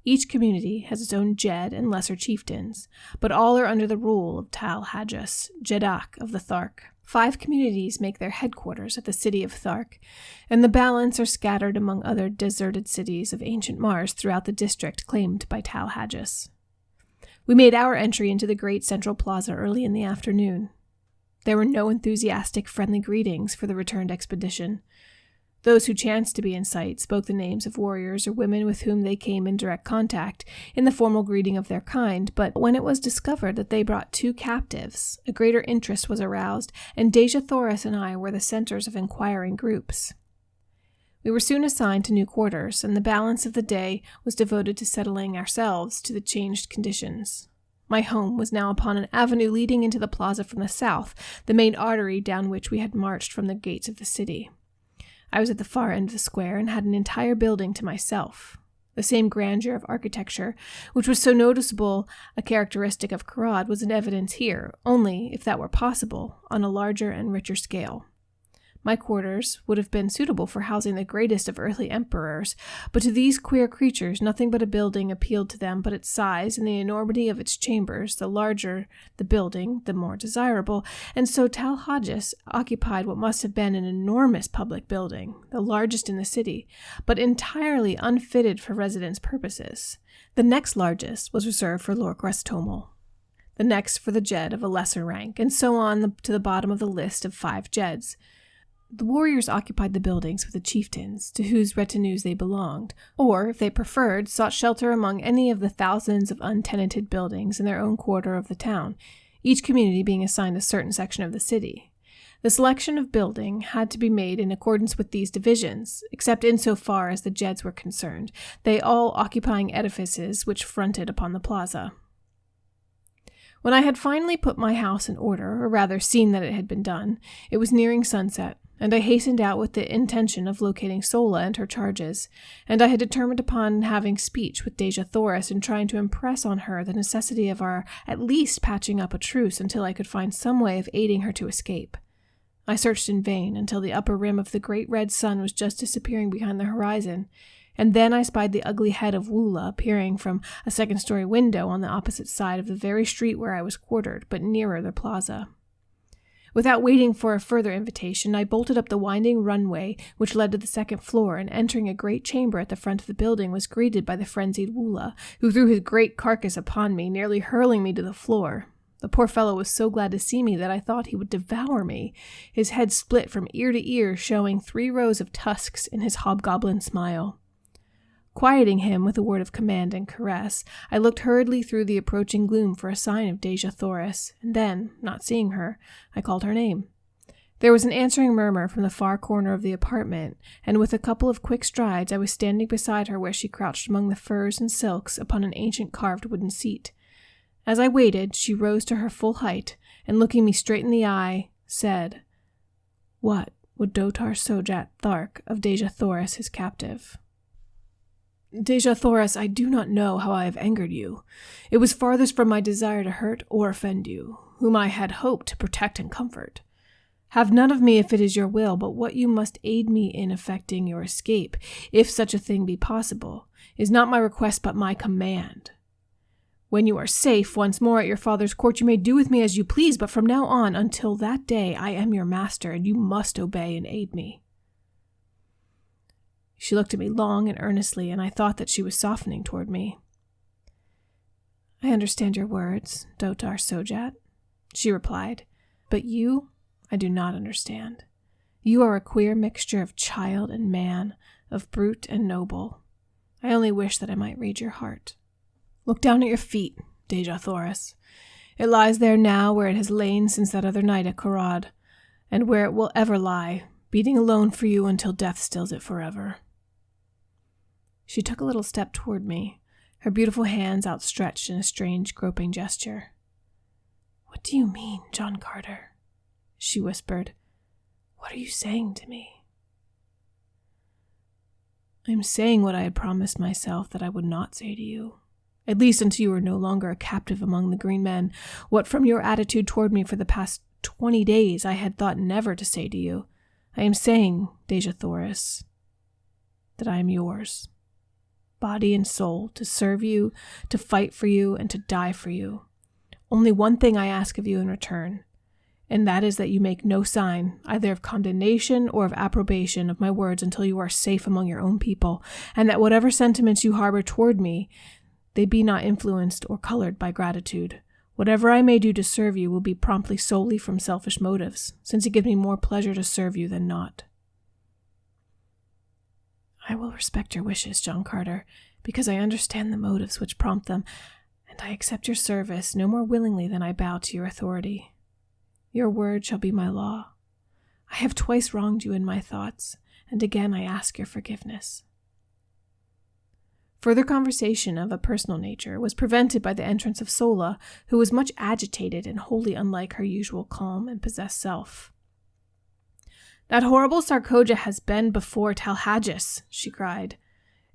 Each community has its own Jed and lesser chieftains, but all are under the rule of Talhagius, Jedak of the Thark. 5 communities make their headquarters at the city of Thark, and the balance are scattered among other deserted cities of ancient Mars throughout the district claimed by Tal Hagis. We made our entry into the great central plaza early in the afternoon. There were no enthusiastic, friendly greetings for the returned expedition. Those who chanced to be in sight spoke the names of warriors or women with whom they came in direct contact in the formal greeting of their kind, but when it was discovered that they brought 2 captives, a greater interest was aroused, and Deja Thoris and I were the centers of inquiring groups. We were soon assigned to new quarters, and the balance of the day was devoted to settling ourselves to the changed conditions. My home was now upon an avenue leading into the plaza from the south, the main artery down which we had marched from the gates of the city. I was at the far end of the square and had an entire building to myself. The same grandeur of architecture, which was so noticeable a characteristic of Karad, was in evidence here, only, if that were possible, on a larger and richer scale. My quarters would have been suitable for housing the greatest of earthly emperors, but to these queer creatures nothing but a building appealed to them but its size and the enormity of its chambers. The larger the building, the more desirable, and so Tal Hagis occupied what must have been an enormous public building, the largest in the city, but entirely unfitted for residence purposes. The next largest was reserved for Lord Restomel, the next for the Jed of a lesser rank, and so on to the bottom of the list of 5 Jeds. The warriors occupied the buildings with the chieftains, to whose retinues they belonged, or, if they preferred, sought shelter among any of the thousands of untenanted buildings in their own quarter of the town, each community being assigned a certain section of the city. The selection of building had to be made in accordance with these divisions, except insofar as the Jeds were concerned, they all occupying edifices which fronted upon the plaza. When I had finally put my house in order, or rather seen that it had been done, it was nearing sunset, and I hastened out with the intention of locating Sola and her charges, and I had determined upon having speech with Deja Thoris and trying to impress on her the necessity of our at least patching up a truce until I could find some way of aiding her to escape. I searched in vain until the upper rim of the great red sun was just disappearing behind the horizon, and then I spied the ugly head of Woola appearing from a second-story window on the opposite side of the very street where I was quartered, but nearer the plaza. Without waiting for a further invitation, I bolted up the winding runway which led to the second floor, and entering a great chamber at the front of the building was greeted by the frenzied Woola, who threw his great carcass upon me, nearly hurling me to the floor. The poor fellow was so glad to see me that I thought he would devour me, his head split from ear to ear, showing 3 rows of tusks in his hobgoblin smile. Quieting him with a word of command and caress, I looked hurriedly through the approaching gloom for a sign of Deja Thoris, and then, not seeing her, I called her name. There was an answering murmur from the far corner of the apartment, and with a couple of quick strides I was standing beside her where she crouched among the furs and silks upon an ancient carved wooden seat. As I waited, she rose to her full height, and looking me straight in the eye, said, "What would Dotar Sojat Thark of Deja Thoris his captive?" "Deja Thoris, I do not know how I have angered you. It was farthest from my desire to hurt or offend you, whom I had hoped to protect and comfort. Have none of me if it is your will, but what you must aid me in effecting your escape, if such a thing be possible, is not my request but my command. When you are safe once more at your father's court, you may do with me as you please, but from now on, until that day, I am your master, and you must obey and aid me." She looked at me long and earnestly, and I thought that she was softening toward me. "I understand your words, Dotar Sojat," she replied, "but you I do not understand. You are a queer mixture of child and man, of brute and noble. I only wish that I might read your heart. Look down at your feet, Deja Thoris. It lies there now where it has lain since that other night at Karad, and where it will ever lie, beating alone for you until death stills it forever." She took a little step toward me, her beautiful hands outstretched in a strange, groping gesture. "What do you mean, John Carter?" she whispered. "What are you saying to me?" "I am saying what I had promised myself that I would not say to you, at least until you are no longer a captive among the green men, what from your attitude toward me for the past 20 days I had thought never to say to you. I am saying, Deja Thoris, that I am yours, body and soul, to serve you, to fight for you, and to die for you. Only one thing I ask of you in return, and that is that you make no sign, either of condemnation or of approbation of my words until you are safe among your own people, and that whatever sentiments you harbor toward me, they be not influenced or colored by gratitude. Whatever I may do to serve you will be promptly solely from selfish motives, since it gives me more pleasure to serve you than not. I will respect your wishes, John Carter, because I understand the motives which prompt them, and I accept your service no more willingly than I bow to your authority. Your word shall be my law. I have twice wronged you in my thoughts, and again I ask your forgiveness. Further conversation of a personal nature was prevented by the entrance of Sola, who was much agitated and wholly unlike her usual calm and possessed self. "That horrible Sarkoja has been before Talhages," she cried,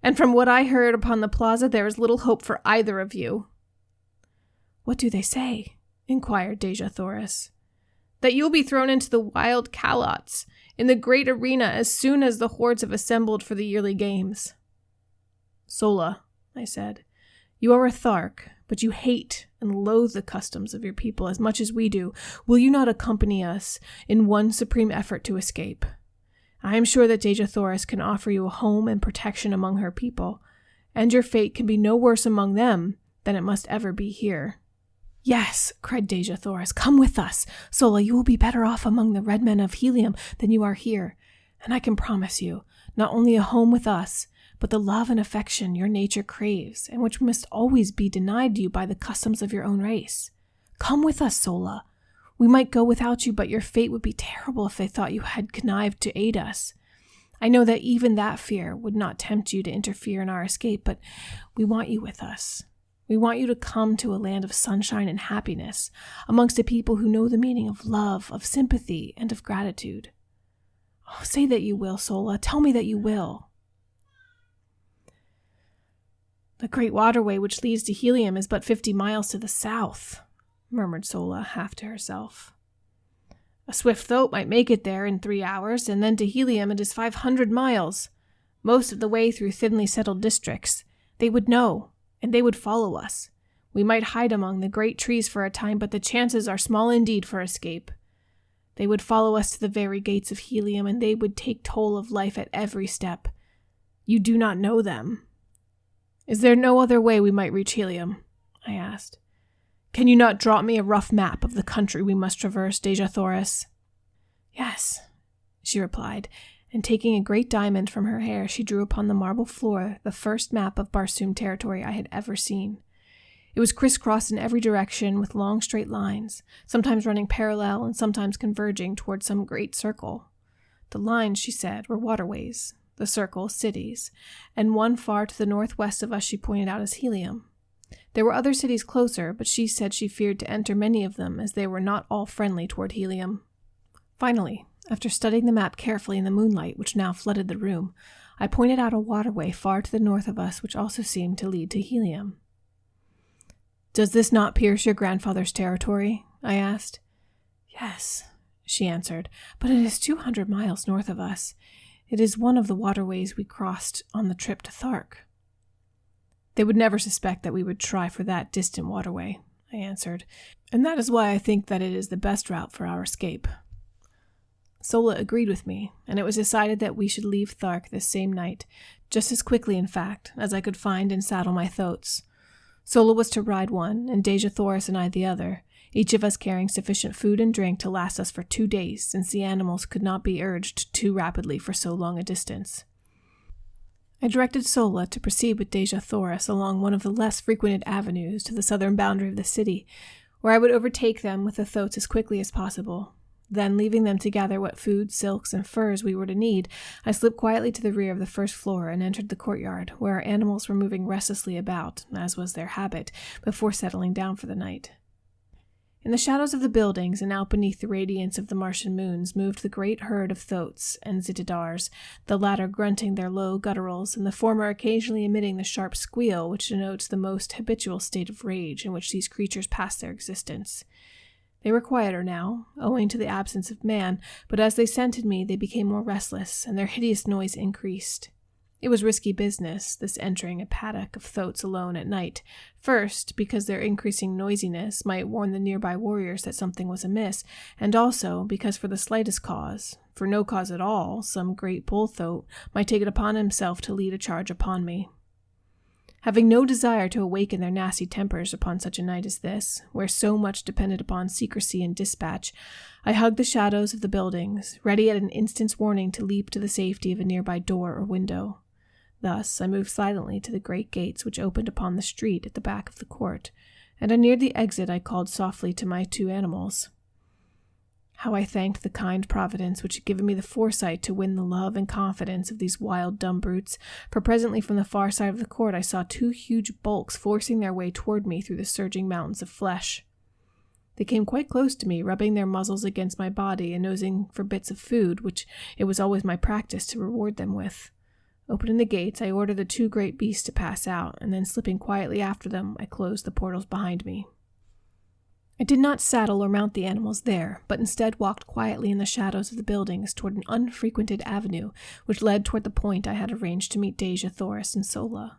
"and from what I heard upon the plaza there is little hope for either of you." "What do they say?" inquired Dejah Thoris. "That you will be thrown into the wild calots in the great arena as soon as the hordes have assembled for the yearly games." "Sola," I said, "you are a Thark, but you hate and loathe the customs of your people as much as we do. Will you not accompany us in one supreme effort to escape? I am sure that Dejah Thoris can offer you a home and protection among her people, and your fate can be no worse among them than it must ever be here." "Yes," cried Dejah Thoris, "come with us. Sola, you will be better off among the red men of Helium than you are here, and I can promise you not only a home with us, but the love and affection your nature craves, and which must always be denied you by the customs of your own race. Come with us, Sola. We might go without you, but your fate would be terrible if they thought you had connived to aid us. I know that even that fear would not tempt you to interfere in our escape, but we want you with us. We want you to come to a land of sunshine and happiness, amongst a people who know the meaning of love, of sympathy, and of gratitude. Oh, say that you will, Sola. Tell me that you will." "The great waterway which leads to Helium is but 50 miles to the south," murmured Sola, half to herself. "A swift boat might make it there in 3 hours, and then to Helium it is 500 miles, most of the way through thinly settled districts. They would know, and they would follow us. We might hide among the great trees for a time, but the chances are small indeed for escape. They would follow us to the very gates of Helium, and they would take toll of life at every step. You do not know them." "Is there no other way we might reach Helium?" I asked. "Can you not draw me a rough map of the country we must traverse, Dejah Thoris?" "Yes," she replied, and taking a great diamond from her hair, she drew upon the marble floor the first map of Barsoom territory I had ever seen. It was crisscrossed in every direction with long straight lines, sometimes running parallel and sometimes converging toward some great circle. The lines, she said, were waterways, the circle cities, and one far to the northwest of us she pointed out as Helium. There were other cities closer, but she said she feared to enter many of them as they were not all friendly toward Helium. Finally, after studying the map carefully in the moonlight which now flooded the room, I pointed out a waterway far to the north of us which also seemed to lead to Helium. "Does this not pierce your grandfather's territory?" I asked. "Yes," she answered, "but it is 200 miles north of us. It is one of the waterways we crossed on the trip to Thark." "They would never suspect that we would try for that distant waterway," I answered, "and that is why I think that it is the best route for our escape." Sola agreed with me, and it was decided that we should leave Thark this same night, just as quickly, in fact, as I could find and saddle my thoats. Sola was to ride one, and Dejah Thoris and I the other, each of us carrying sufficient food and drink to last us for 2 days, since the animals could not be urged too rapidly for so long a distance. I directed Sola to proceed with Dejah Thoris along one of the less frequented avenues to the southern boundary of the city, where I would overtake them with the thoats as quickly as possible. Then, leaving them to gather what food, silks, and furs we were to need, I slipped quietly to the rear of the first floor and entered the courtyard, where our animals were moving restlessly about, as was their habit, before settling down for the night. In the shadows of the buildings and out beneath the radiance of the Martian moons moved the great herd of thoats and zitidars, the latter grunting their low gutturals, and the former occasionally emitting the sharp squeal which denotes the most habitual state of rage in which these creatures pass their existence. They were quieter now, owing to the absence of man, but as they scented me they became more restless, and their hideous noise increased. It was risky business, this entering a paddock of thoats alone at night. First, because their increasing noisiness might warn the nearby warriors that something was amiss, and also because for the slightest cause, for no cause at all, some great bull thoat might take it upon himself to lead a charge upon me. Having no desire to awaken their nasty tempers upon such a night as this, where so much depended upon secrecy and dispatch, I hugged the shadows of the buildings, ready at an instant's warning to leap to the safety of a nearby door or window. Thus I moved silently to the great gates which opened upon the street at the back of the court, and I neared the exit I called softly to my 2 animals. How I thanked the kind Providence which had given me the foresight to win the love and confidence of these wild, dumb brutes, for presently from the far side of the court I saw 2 huge bulks forcing their way toward me through the surging mountains of flesh. They came quite close to me, rubbing their muzzles against my body and nosing for bits of food, which it was always my practice to reward them with. Opening the gates, I ordered the 2 great beasts to pass out, and then slipping quietly after them, I closed the portals behind me. I did not saddle or mount the animals there, but instead walked quietly in the shadows of the buildings toward an unfrequented avenue which led toward the point I had arranged to meet Deja, Thoris, and Sola.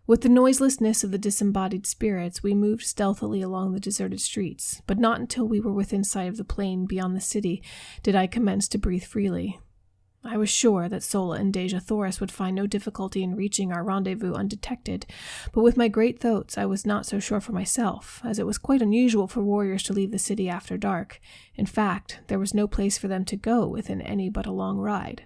With the noiselessness of the disembodied spirits, we moved stealthily along the deserted streets, but not until we were within sight of the plain beyond the city did I commence to breathe freely. I was sure that Sola and Deja Thoris would find no difficulty in reaching our rendezvous undetected, but with my great thoats I was not so sure for myself, as it was quite unusual for warriors to leave the city after dark. In fact, there was no place for them to go within any but a long ride.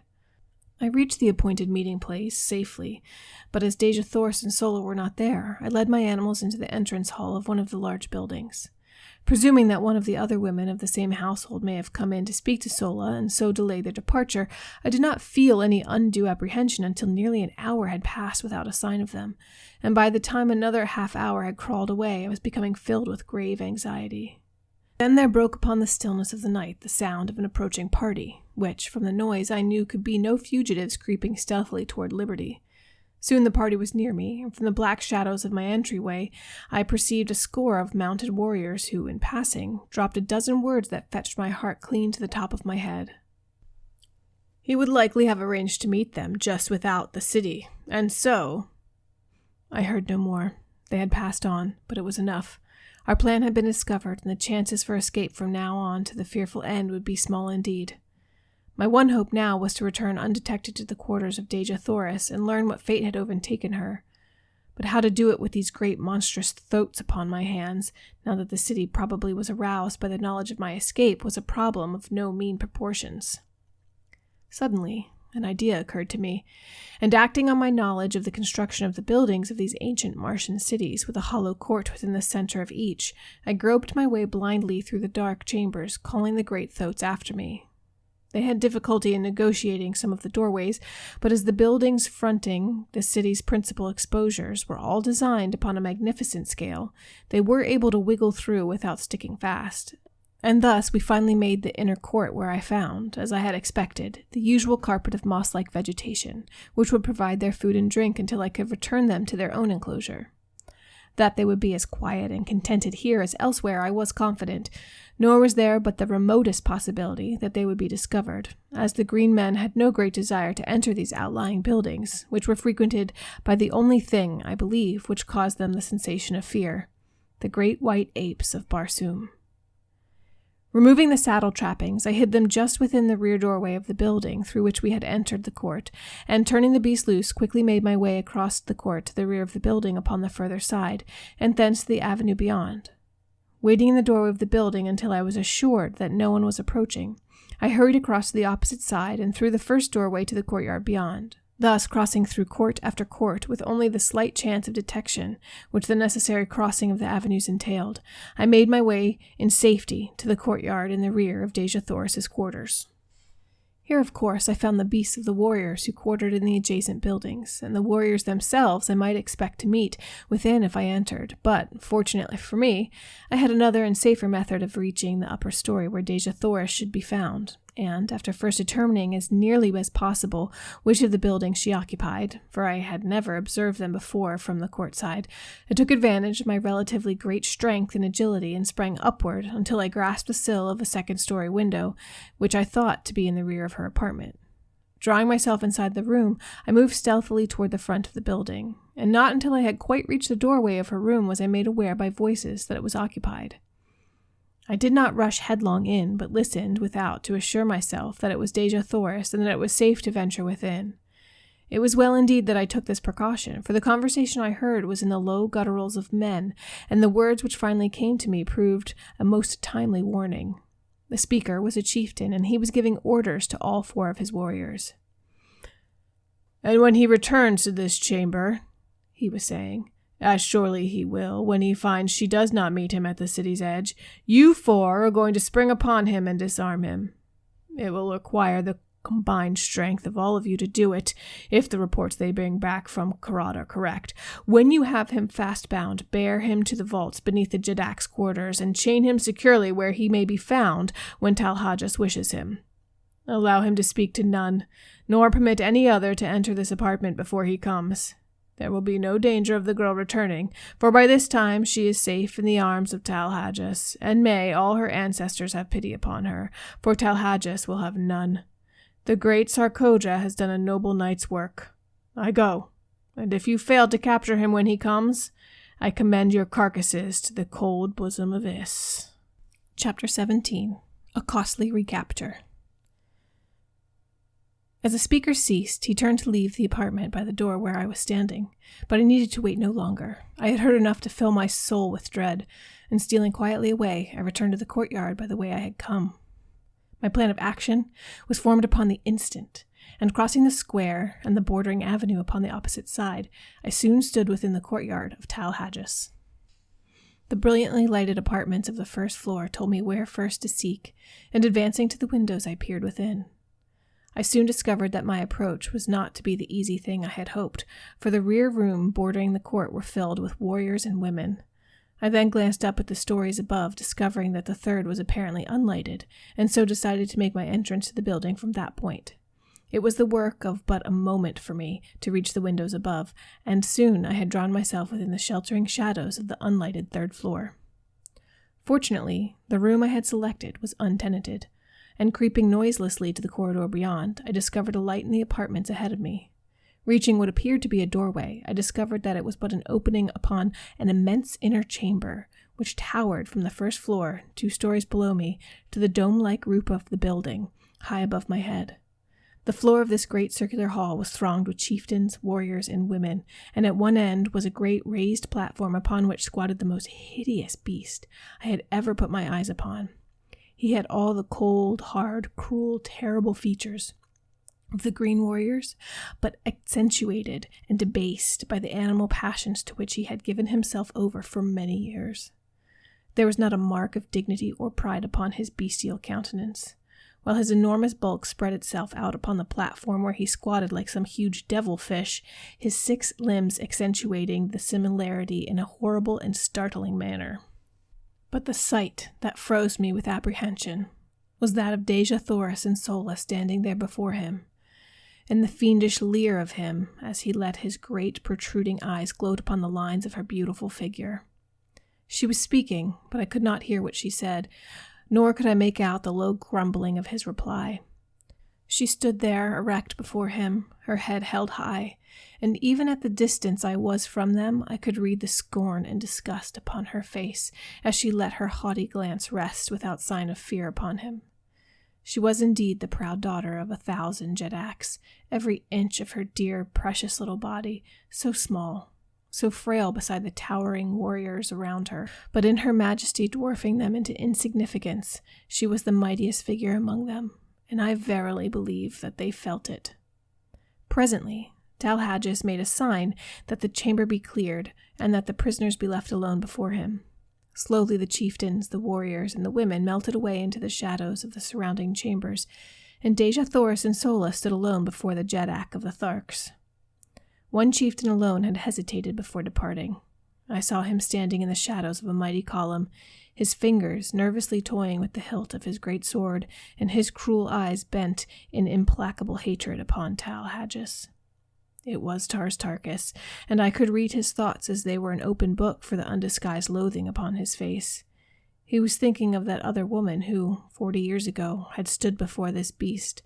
I reached the appointed meeting place safely, but as Deja, Thoris, and Sola were not there, I led my animals into the entrance hall of one of the large buildings. Presuming that one of the other women of the same household may have come in to speak to Sola and so delay their departure, I did not feel any undue apprehension until nearly an hour had passed without a sign of them, and by the time another half-hour had crawled away, I was becoming filled with grave anxiety. Then there broke upon the stillness of the night the sound of an approaching party, which, from the noise, I knew could be no fugitives creeping stealthily toward liberty. Soon the party was near me, and from the black shadows of my entryway, I perceived a score of mounted warriors who, in passing, dropped a dozen words that fetched my heart clean to the top of my head. He would likely have arranged to meet them just without the city, and so... I heard no more. They had passed on, but it was enough. Our plan had been discovered, and the chances for escape from now on to the fearful end would be small indeed. My one hope now was to return undetected to the quarters of Deja Thoris and learn what fate had overtaken her. But how to do it with these great monstrous thoats upon my hands, now that the city probably was aroused by the knowledge of my escape, was a problem of no mean proportions. Suddenly, an idea occurred to me, and acting on my knowledge of the construction of the buildings of these ancient Martian cities with a hollow court within the center of each, I groped my way blindly through the dark chambers, calling the great thoats after me. They had difficulty in negotiating some of the doorways, but as the buildings fronting the city's principal exposures were all designed upon a magnificent scale, they were able to wiggle through without sticking fast. And thus we finally made the inner court, where I found, as I had expected, the usual carpet of moss-like vegetation, which would provide their food and drink until I could return them to their own enclosure. That they would be as quiet and contented here as elsewhere I was confident, nor was there but the remotest possibility that they would be discovered, as the green men had no great desire to enter these outlying buildings, which were frequented by the only thing, I believe, which caused them the sensation of fear, the great white apes of Barsoom. Removing the saddle trappings, I hid them just within the rear doorway of the building through which we had entered the court, and turning the beast loose, quickly made my way across the court to the rear of the building upon the further side, and thence to the avenue beyond. Waiting in the doorway of the building until I was assured that no one was approaching, I hurried across to the opposite side and through the first doorway to the courtyard beyond. Thus, crossing through court after court with only the slight chance of detection which the necessary crossing of the avenues entailed, I made my way in safety to the courtyard in the rear of Deja Thoris's quarters. Here, of course, I found the beasts of the warriors who quartered in the adjacent buildings, and the warriors themselves I might expect to meet within if I entered, but, fortunately for me, I had another and safer method of reaching the upper story where Deja Thoris should be found, and, after first determining as nearly as possible which of the buildings she occupied, for I had never observed them before from the court side, I took advantage of my relatively great strength and agility and sprang upward until I grasped the sill of a second-story window, which I thought to be in the rear of her apartment. Drawing myself inside the room, I moved stealthily toward the front of the building, and not until I had quite reached the doorway of her room was I made aware by voices that it was occupied. I did not rush headlong in, but listened without to assure myself that it was Deja Thoris and that it was safe to venture within. It was well indeed that I took this precaution, for the conversation I heard was in the low gutturals of men, and the words which finally came to me proved a most timely warning. The speaker was a chieftain, and he was giving orders to all 4 of his warriors. "And when he returns to this chamber," he was saying, "as surely he will, when he finds she does not meet him at the city's edge, you 4 are going to spring upon him and disarm him. It will require the combined strength of all of you to do it, if the reports they bring back from Karat are correct. When you have him fast bound, bear him to the vaults beneath the Jedak's quarters, and chain him securely where he may be found when Talhajas wishes him. Allow him to speak to none, nor permit any other to enter this apartment before he comes. There will be no danger of the girl returning, for by this time she is safe in the arms of Talhajas, and may all her ancestors have pity upon her, for Talhajas will have none. The great Sarkoja has done a noble knight's work. I go, and if you fail to capture him when he comes, I commend your carcasses to the cold bosom of Is." Chapter 17. A Costly Recapture. As the speaker ceased, he turned to leave the apartment by the door where I was standing, but I needed to wait no longer. I had heard enough to fill my soul with dread, and stealing quietly away, I returned to the courtyard by the way I had come. My plan of action was formed upon the instant, and crossing the square and the bordering avenue upon the opposite side, I soon stood within the courtyard of Talhajas. The brilliantly lighted apartments of the first floor told me where first to seek, and advancing to the windows I peered within. I soon discovered that my approach was not to be the easy thing I had hoped, for the rear room bordering the court were filled with warriors and women. I then glanced up at the stories above, discovering that the third was apparently unlighted, and so decided to make my entrance to the building from that point. It was the work of but a moment for me to reach the windows above, and soon I had drawn myself within the sheltering shadows of the unlighted 3rd floor. Fortunately, the room I had selected was untenanted, and creeping noiselessly to the corridor beyond, I discovered a light in the apartments ahead of me. Reaching what appeared to be a doorway, I discovered that it was but an opening upon an immense inner chamber, which towered from the 1st floor, 2 stories below me, to the dome-like roof of the building, high above my head. The floor of this great circular hall was thronged with chieftains, warriors, and women, and at one end was a great raised platform upon which squatted the most hideous beast I had ever put my eyes upon. He had all the cold, hard, cruel, terrible features of the green warriors, but accentuated and debased by the animal passions to which he had given himself over for many years. There was not a mark of dignity or pride upon his bestial countenance, while his enormous bulk spread itself out upon the platform where he squatted like some huge devil-fish, his 6 limbs accentuating the similarity in a horrible and startling manner. But the sight that froze me with apprehension was that of Deja Thoris and Sola standing there before him, and the fiendish leer of him as he let his great protruding eyes gloat upon the lines of her beautiful figure. She was speaking, but I could not hear what she said, nor could I make out the low grumbling of his reply. She stood there erect before him, her head held high, and even at the distance I was from them, I could read the scorn and disgust upon her face as she let her haughty glance rest without sign of fear upon him. She was indeed the proud daughter of 1,000 Jedaks, every inch of her dear, precious little body, so small, so frail beside the towering warriors around her, but in her majesty dwarfing them into insignificance, she was the mightiest figure among them, and I verily believe that they felt it. Presently, Talhajas made a sign that the chamber be cleared, and that the prisoners be left alone before him. Slowly the chieftains, the warriors, and the women melted away into the shadows of the surrounding chambers, and Deja Thoris and Sola stood alone before the Jedak of the Tharks. One chieftain alone had hesitated before departing. I saw him standing in the shadows of a mighty column, his fingers nervously toying with the hilt of his great sword, and his cruel eyes bent in implacable hatred upon Talhajas. It was Tars Tarkas, and I could read his thoughts as they were an open book for the undisguised loathing upon his face. He was thinking of that other woman who, 40 years ago, had stood before this beast,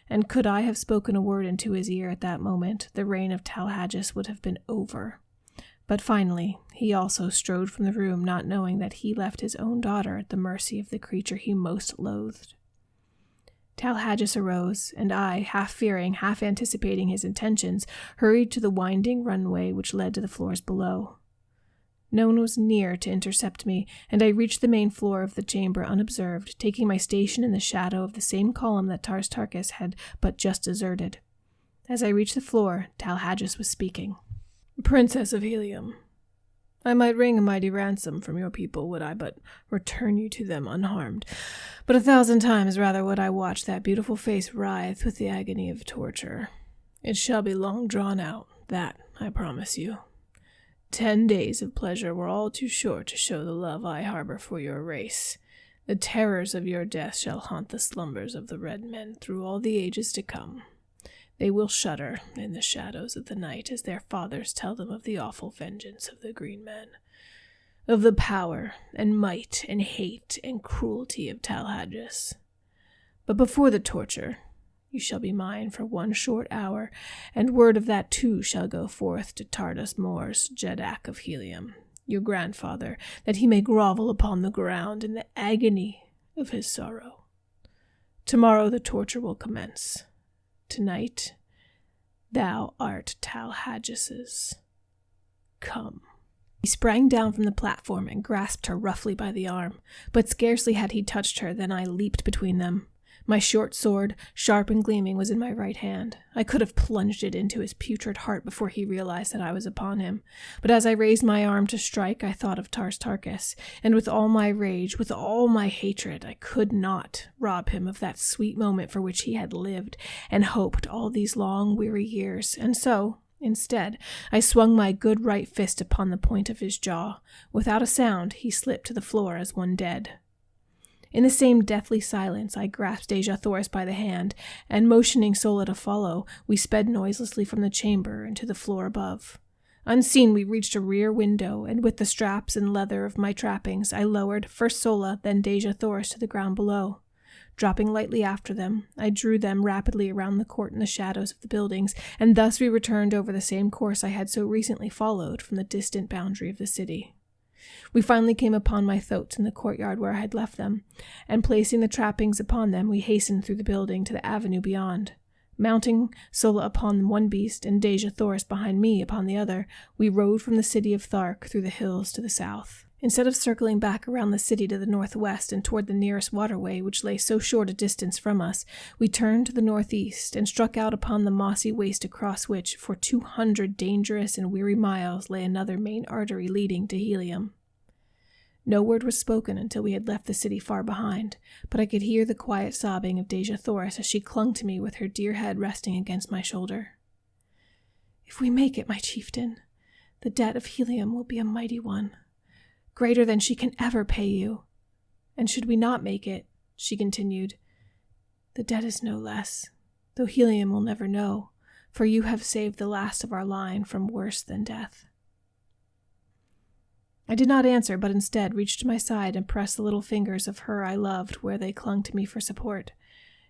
and could I have spoken a word into his ear at that moment, the reign of Talhagas would have been over. But finally, he also strode from the room, not knowing that he left his own daughter at the mercy of the creature he most loathed. Talhagas arose, and I, half fearing, half anticipating his intentions, hurried to the winding runway which led to the floors below. No one was near to intercept me, and I reached the main floor of the chamber unobserved, taking my station in the shadow of the same column that Tartarchus had but just deserted. As I reached the floor, Talhagas was speaking. "Princess of Helium, I might wring a mighty ransom from your people would I but return you to them unharmed, but 1,000 times rather would I watch that beautiful face writhe with the agony of torture. It shall be long drawn out, that I promise you. 10 days of pleasure were all too short to show the love I harbor for your race. The terrors of your death shall haunt the slumbers of the red men through all the ages to come. They will shudder in the shadows of the night as their fathers tell them of the awful vengeance of the green men, of the power and might and hate and cruelty of Talhagas. But before the torture, you shall be mine for 1 short hour, and word of that too shall go forth to Tardas Mors, Jeddak of Helium, your grandfather, that he may grovel upon the ground in the agony of his sorrow. Tomorrow the torture will commence. Tonight, thou art Talhagas's. Come." He sprang down from the platform and grasped her roughly by the arm, but scarcely had he touched her than I leaped between them. My short sword, sharp and gleaming, was in my right hand. I could have plunged it into his putrid heart before he realized that I was upon him. But as I raised my arm to strike, I thought of Tartarchus, and with all my rage, with all my hatred, I could not rob him of that sweet moment for which he had lived and hoped all these long, weary years. And so, instead, I swung my good right fist upon the point of his jaw. Without a sound, he slipped to the floor as one dead. In the same deathly silence, I grasped Dejah Thoris by the hand, and motioning Sola to follow, we sped noiselessly from the chamber into the floor above. Unseen, we reached a rear window, and with the straps and leather of my trappings, I lowered first Sola, then Dejah Thoris to the ground below. Dropping lightly after them, I drew them rapidly around the court in the shadows of the buildings, and thus we returned over the same course I had so recently followed from the distant boundary of the city. We finally came upon my thoats in the courtyard where I had left them, and placing the trappings upon them, we hastened through the building to the avenue beyond. Mounting Sola upon one beast and Dejah Thoris behind me upon the other, we rode from the city of Thark through the hills to the south. Instead of circling back around the city to the northwest and toward the nearest waterway, which lay so short a distance from us, we turned to the northeast and struck out upon the mossy waste across which, for 200 dangerous and weary miles, lay another main artery leading to Helium. No word was spoken until we had left the city far behind, but I could hear the quiet sobbing of Dejah Thoris as she clung to me with her dear head resting against my shoulder. "If we make it, my chieftain, the debt of Helium will be a mighty one, greater than she can ever pay you. And should we not make it," she continued, "the debt is no less, though Helium will never know, for you have saved the last of our line from worse than death." I did not answer, but instead reached to my side and pressed the little fingers of her I loved where they clung to me for support.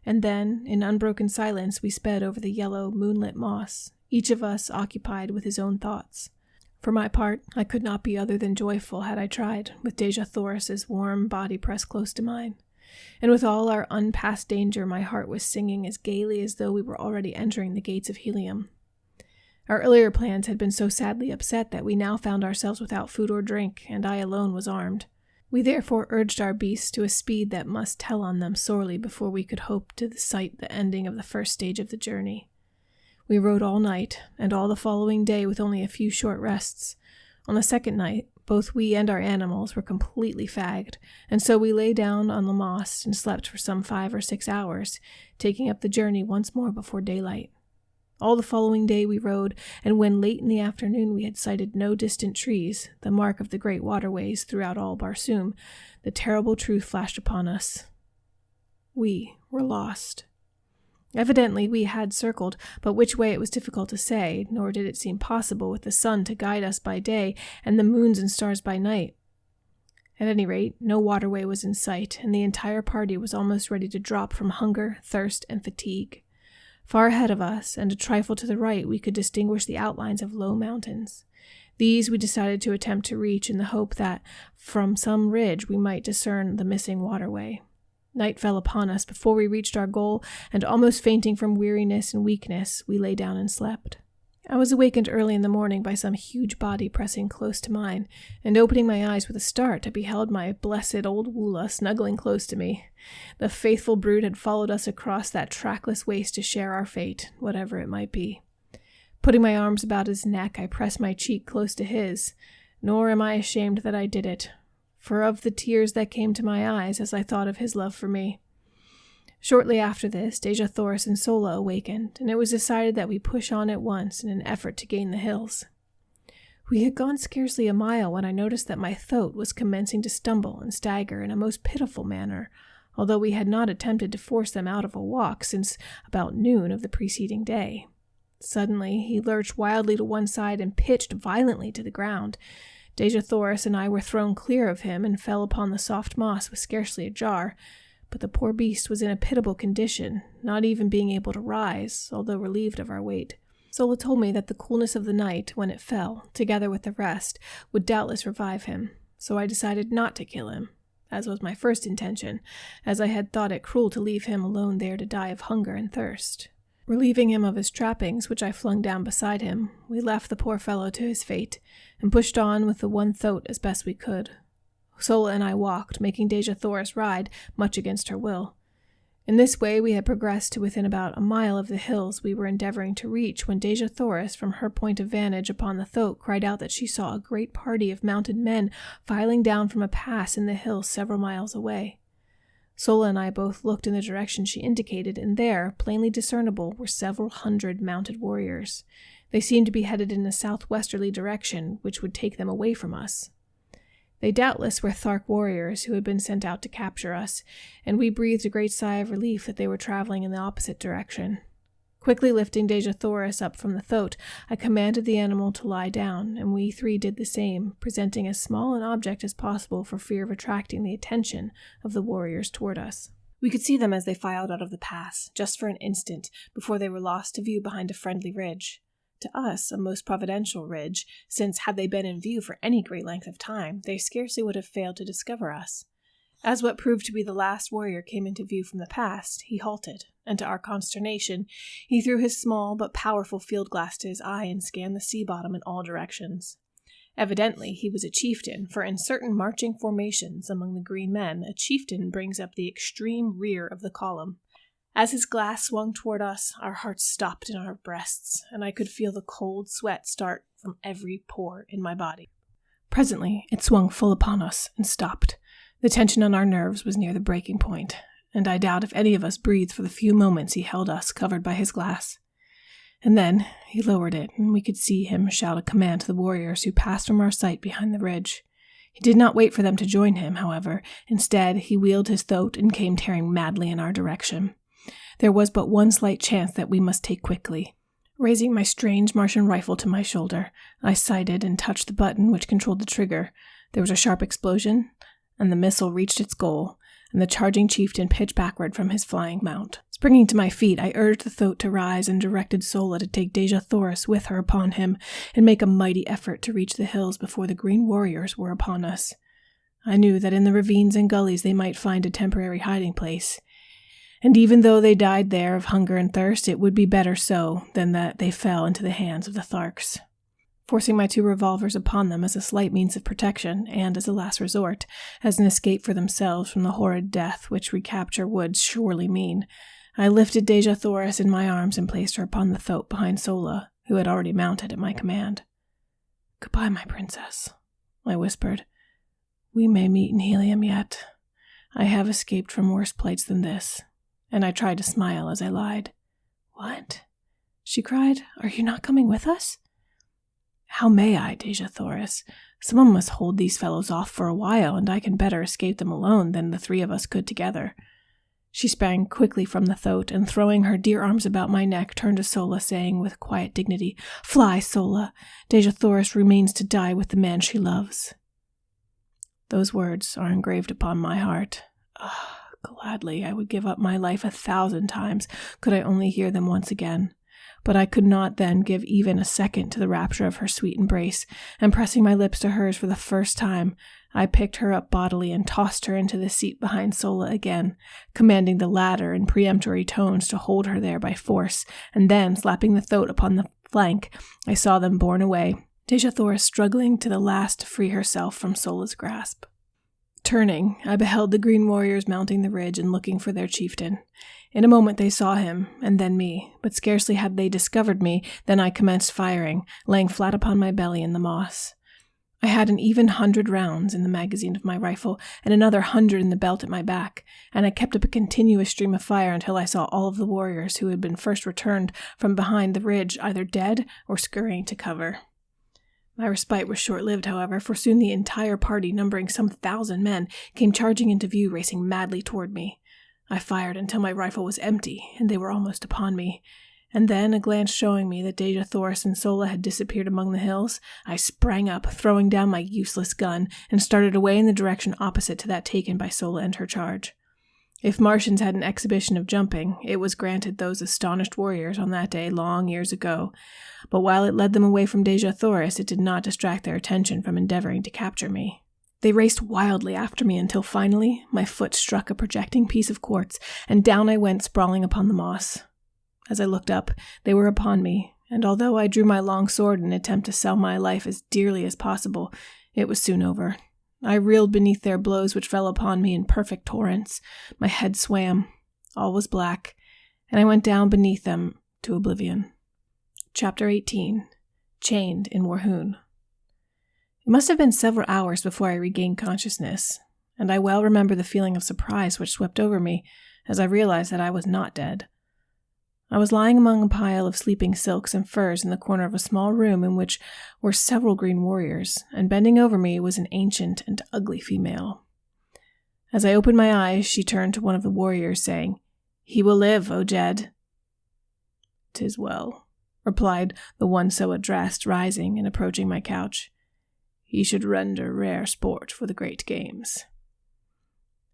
And then, in unbroken silence, we sped over the yellow, moonlit moss, each of us occupied with his own thoughts. For my part, I could not be other than joyful had I tried, with Dejah Thoris's warm body pressed close to mine. And with all our unpassed danger, my heart was singing as gaily as though we were already entering the gates of Helium. Our earlier plans had been so sadly upset that we now found ourselves without food or drink, and I alone was armed. We therefore urged our beasts to a speed that must tell on them sorely before we could hope to sight the ending of the first stage of the journey. We rode all night, and all the following day with only a few short rests. On the second night, both we and our animals were completely fagged, and so we lay down on the moss and slept for some 5 or 6 hours, taking up the journey once more before daylight. All the following day we rode, and when late in the afternoon we had sighted no distant trees, the mark of the great waterways throughout all Barsoom, the terrible truth flashed upon us. We were lost. Evidently we had circled, but which way it was difficult to say, nor did it seem possible with the sun to guide us by day and the moons and stars by night. At any rate, no waterway was in sight, and the entire party was almost ready to drop from hunger, thirst, and fatigue. Far ahead of us, and a trifle to the right, we could distinguish the outlines of low mountains. These we decided to attempt to reach in the hope that, from some ridge, we might discern the missing waterway. Night fell upon us before we reached our goal, and almost fainting from weariness and weakness, we lay down and slept. I was awakened early in the morning by some huge body pressing close to mine, and opening my eyes with a start, I beheld my blessed old Woola snuggling close to me. The faithful brute had followed us across that trackless waste to share our fate, whatever it might be. Putting my arms about his neck, I pressed my cheek close to his, nor am I ashamed that I did it, for of the tears that came to my eyes as I thought of his love for me. Shortly after this, Deja Thoris and Sola awakened, and it was decided that we push on at once in an effort to gain the hills. We had gone scarcely a mile when I noticed that my thoat was commencing to stumble and stagger in a most pitiful manner, although we had not attempted to force them out of a walk since about noon of the preceding day. Suddenly, he lurched wildly to one side and pitched violently to the ground. Deja Thoris and I were thrown clear of him and fell upon the soft moss with scarcely a jar, but the poor beast was in a pitiable condition, not even being able to rise, although relieved of our weight. Sola told me that the coolness of the night, when it fell, together with the rest, would doubtless revive him, so I decided not to kill him, as was my first intention, as I had thought it cruel to leave him alone there to die of hunger and thirst. Relieving him of his trappings, which I flung down beside him, we left the poor fellow to his fate, and pushed on with the one thoat as best we could. Sola and I walked, making Deja Thoris ride, much against her will. In this way we had progressed to within about a mile of the hills we were endeavoring to reach, when Deja Thoris, from her point of vantage upon the thoat, cried out that she saw a great party of mounted men filing down from a pass in the hills several miles away. Sola and I both looked in the direction she indicated, and there, plainly discernible, were several hundred mounted warriors. They seemed to be headed in a southwesterly direction, which would take them away from us. They doubtless were Thark warriors who had been sent out to capture us, and we breathed a great sigh of relief that they were traveling in the opposite direction. Quickly lifting Deja Thoris up from the thoat, I commanded the animal to lie down, and we three did the same, presenting as small an object as possible for fear of attracting the attention of the warriors toward us. We could see them as they filed out of the pass, just for an instant, before they were lost to view behind a friendly ridge. To us, a most providential ridge, since had they been in view for any great length of time, they scarcely would have failed to discover us. As what proved to be the last warrior came into view from the pass, he halted, and to our consternation, he threw his small but powerful field glass to his eye and scanned the sea bottom in all directions. Evidently, he was a chieftain, for in certain marching formations among the green men, a chieftain brings up the extreme rear of the column. As his glass swung toward us, our hearts stopped in our breasts, and I could feel the cold sweat start from every pore in my body. Presently, it swung full upon us and stopped. The tension on our nerves was near the breaking point, and I doubt if any of us breathed for the few moments he held us covered by his glass. And then he lowered it, and we could see him shout a command to the warriors who passed from our sight behind the ridge. He did not wait for them to join him, however. Instead, he wheeled his thoat and came tearing madly in our direction. There was but one slight chance that we must take quickly. Raising my strange Martian rifle to my shoulder, I sighted and touched the button which controlled the trigger. There was a sharp explosion, and the missile reached its goal, and the charging chieftain pitched backward from his flying mount. Springing to my feet, I urged the thoat to rise and directed Sola to take Deja Thoris with her upon him and make a mighty effort to reach the hills before the green warriors were upon us. I knew that in the ravines and gullies they might find a temporary hiding place, and even though they died there of hunger and thirst, it would be better so than that they fell into the hands of the Tharks. Forcing my 2 revolvers upon them as a slight means of protection, and as a last resort, as an escape for themselves from the horrid death which recapture would surely mean, I lifted Deja Thoris in my arms and placed her upon the thoat behind Sola, who had already mounted at my command. "Goodbye, my princess," I whispered. "We may meet in Helium yet. I have escaped from worse plights than this." And I tried to smile as I lied. "What?" she cried. "Are you not coming with us?" "How may I, Deja Thoris? Someone must hold these fellows off for a while, and I can better escape them alone than the 3 of us could together." She sprang quickly from the thoat, and throwing her dear arms about my neck, turned to Sola, saying with quiet dignity, "Fly, Sola. Deja Thoris remains to die with the man she loves." Those words are engraved upon my heart. Ah, Gladly, I would give up my life 1,000 times, could I only hear them once again. But I could not then give even a second to the rapture of her sweet embrace, and pressing my lips to hers for the first time, I picked her up bodily and tossed her into the seat behind Sola again, commanding the latter in peremptory tones to hold her there by force, and then, slapping the thoat upon the flank, I saw them borne away, Dejathoris struggling to the last to free herself from Sola's grasp. Turning, I beheld the green warriors mounting the ridge and looking for their chieftain. In a moment they saw him, and then me, but scarcely had they discovered me than I commenced firing, laying flat upon my belly in the moss. I had an even 100 rounds in the magazine of my rifle, and another 100 in the belt at my back, and I kept up a continuous stream of fire until I saw all of the warriors who had been first returned from behind the ridge either dead or scurrying to cover. My respite was short-lived, however, for soon the entire party, numbering some 1,000 men, came charging into view, racing madly toward me. I fired until my rifle was empty, and they were almost upon me. And then, a glance showing me that Dejathoris and Sola had disappeared among the hills, I sprang up, throwing down my useless gun, and started away in the direction opposite to that taken by Sola and her charge. If Martians had an exhibition of jumping, it was granted those astonished warriors on that day long years ago, but while it led them away from Dejathoris, it did not distract their attention from endeavoring to capture me. They raced wildly after me until finally my foot struck a projecting piece of quartz, and down I went sprawling upon the moss. As I looked up, they were upon me, and although I drew my long sword in an attempt to sell my life as dearly as possible, it was soon over. I reeled beneath their blows, which fell upon me in perfect torrents. My head swam. All was black, and I went down beneath them to oblivion. Chapter 18. Chained in Warhoon. It must have been several hours before I regained consciousness, and I well remember the feeling of surprise which swept over me as I realized that I was not dead. I was lying among a pile of sleeping silks and furs in the corner of a small room in which were several green warriors, and bending over me was an ancient and ugly female. As I opened my eyes, she turned to one of the warriors, saying, "He will live, O Jed." "'Tis well," replied the one so addressed, rising and approaching my couch. "He should render rare sport for the great games."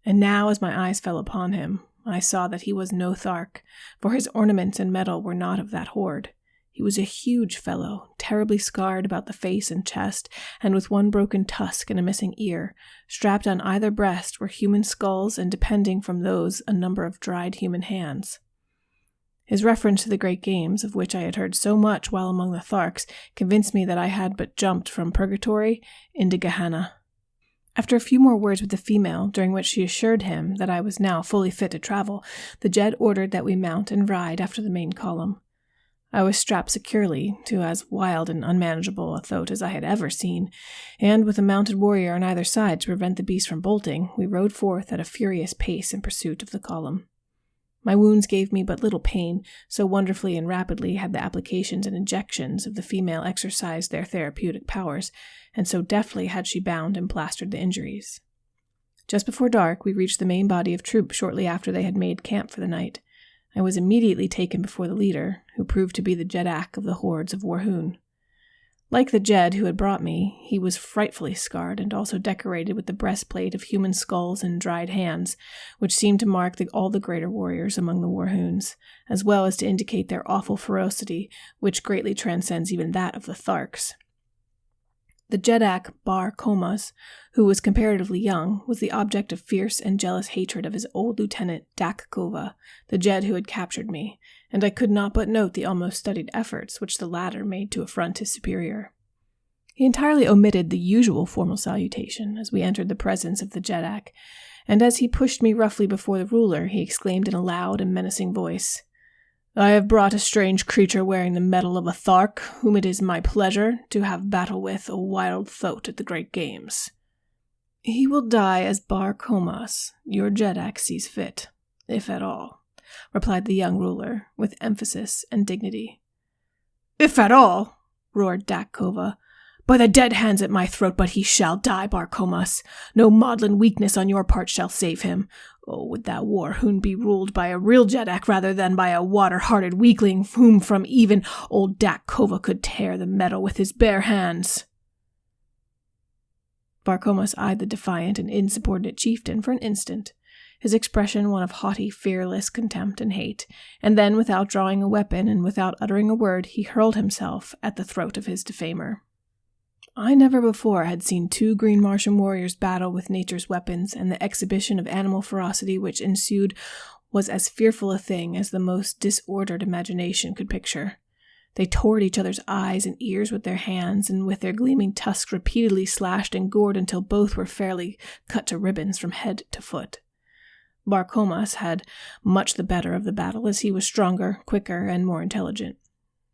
And now, as my eyes fell upon him, I saw that he was no Thark, for his ornaments and metal were not of that horde. He was a huge fellow, terribly scarred about the face and chest, and with one broken tusk and a missing ear. Strapped on either breast were human skulls, and depending from those a number of dried human hands. His reference to the great games, of which I had heard so much while among the Tharks, convinced me that I had but jumped from purgatory into Gehenna. After a few more words with the female, during which she assured him that I was now fully fit to travel, the Jed ordered that we mount and ride after the main column. I was strapped securely to as wild and unmanageable a thoat as I had ever seen, and with a mounted warrior on either side to prevent the beast from bolting, we rode forth at a furious pace in pursuit of the column. My wounds gave me but little pain, so wonderfully and rapidly had the applications and injections of the female exercised their therapeutic powers, and so deftly had she bound and plastered the injuries. Just before dark, we reached the main body of troops shortly after they had made camp for the night. I was immediately taken before the leader, who proved to be the Jedak of the hordes of Warhoon. Like the Jed who had brought me, he was frightfully scarred and also decorated with the breastplate of human skulls and dried hands, which seemed to mark all the greater warriors among the Warhoons, as well as to indicate their awful ferocity, which greatly transcends even that of the Tharks. The Jedak Bar-Komas, who was comparatively young, was the object of fierce and jealous hatred of his old lieutenant Dak-Kova, the Jed who had captured me, and I could not but note the almost studied efforts which the latter made to affront his superior. He entirely omitted the usual formal salutation as we entered the presence of the Jedak, and as he pushed me roughly before the ruler, he exclaimed in a loud and menacing voice, "I have brought a strange creature wearing the metal of a Thark, whom it is my pleasure to have battle with a wild thoat at the great games. He will die as Bar-Komas, your Jedak, sees fit, if at all," replied the young ruler, with emphasis and dignity. "If at all," roared Dak-Kova, "by the dead hands at my throat, but he shall die, Bar-Komas. No maudlin weakness on your part shall save him. Oh, would that Warhoon be ruled by a real Jedak rather than by a water-hearted weakling whom from even old Dak-Kova could tear the metal with his bare hands." Bar-Komas eyed the defiant and insubordinate chieftain for an instant, his expression one of haughty, fearless contempt and hate, and then, without drawing a weapon and without uttering a word, he hurled himself at the throat of his defamer. I never before had seen two Green Martian warriors battle with nature's weapons, and the exhibition of animal ferocity which ensued was as fearful a thing as the most disordered imagination could picture. They tore at each other's eyes and ears with their hands, and with their gleaming tusks repeatedly slashed and gored until both were fairly cut to ribbons from head to foot. Barcomas had much the better of the battle, as he was stronger, quicker, and more intelligent.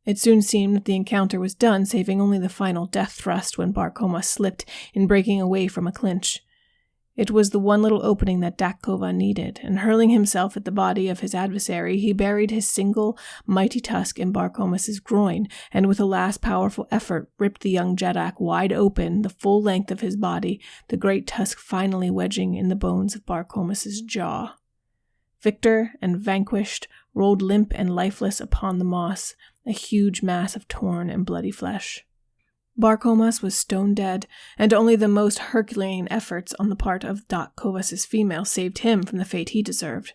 It soon seemed that the encounter was done, saving only the final death thrust when Barcomas slipped in breaking away from a clinch. It was the one little opening that Dakova needed, and hurling himself at the body of his adversary, he buried his single mighty tusk in Barcomas's groin, and with a last powerful effort ripped the young Jeddak wide open, the full length of his body, the great tusk finally wedging in the bones of Barcomas's jaw. Victor and vanquished rolled limp and lifeless upon the moss, a huge mass of torn and bloody flesh. Barcomas was stone dead, and only the most Herculean efforts on the part of Dakovas's female saved him from the fate he deserved.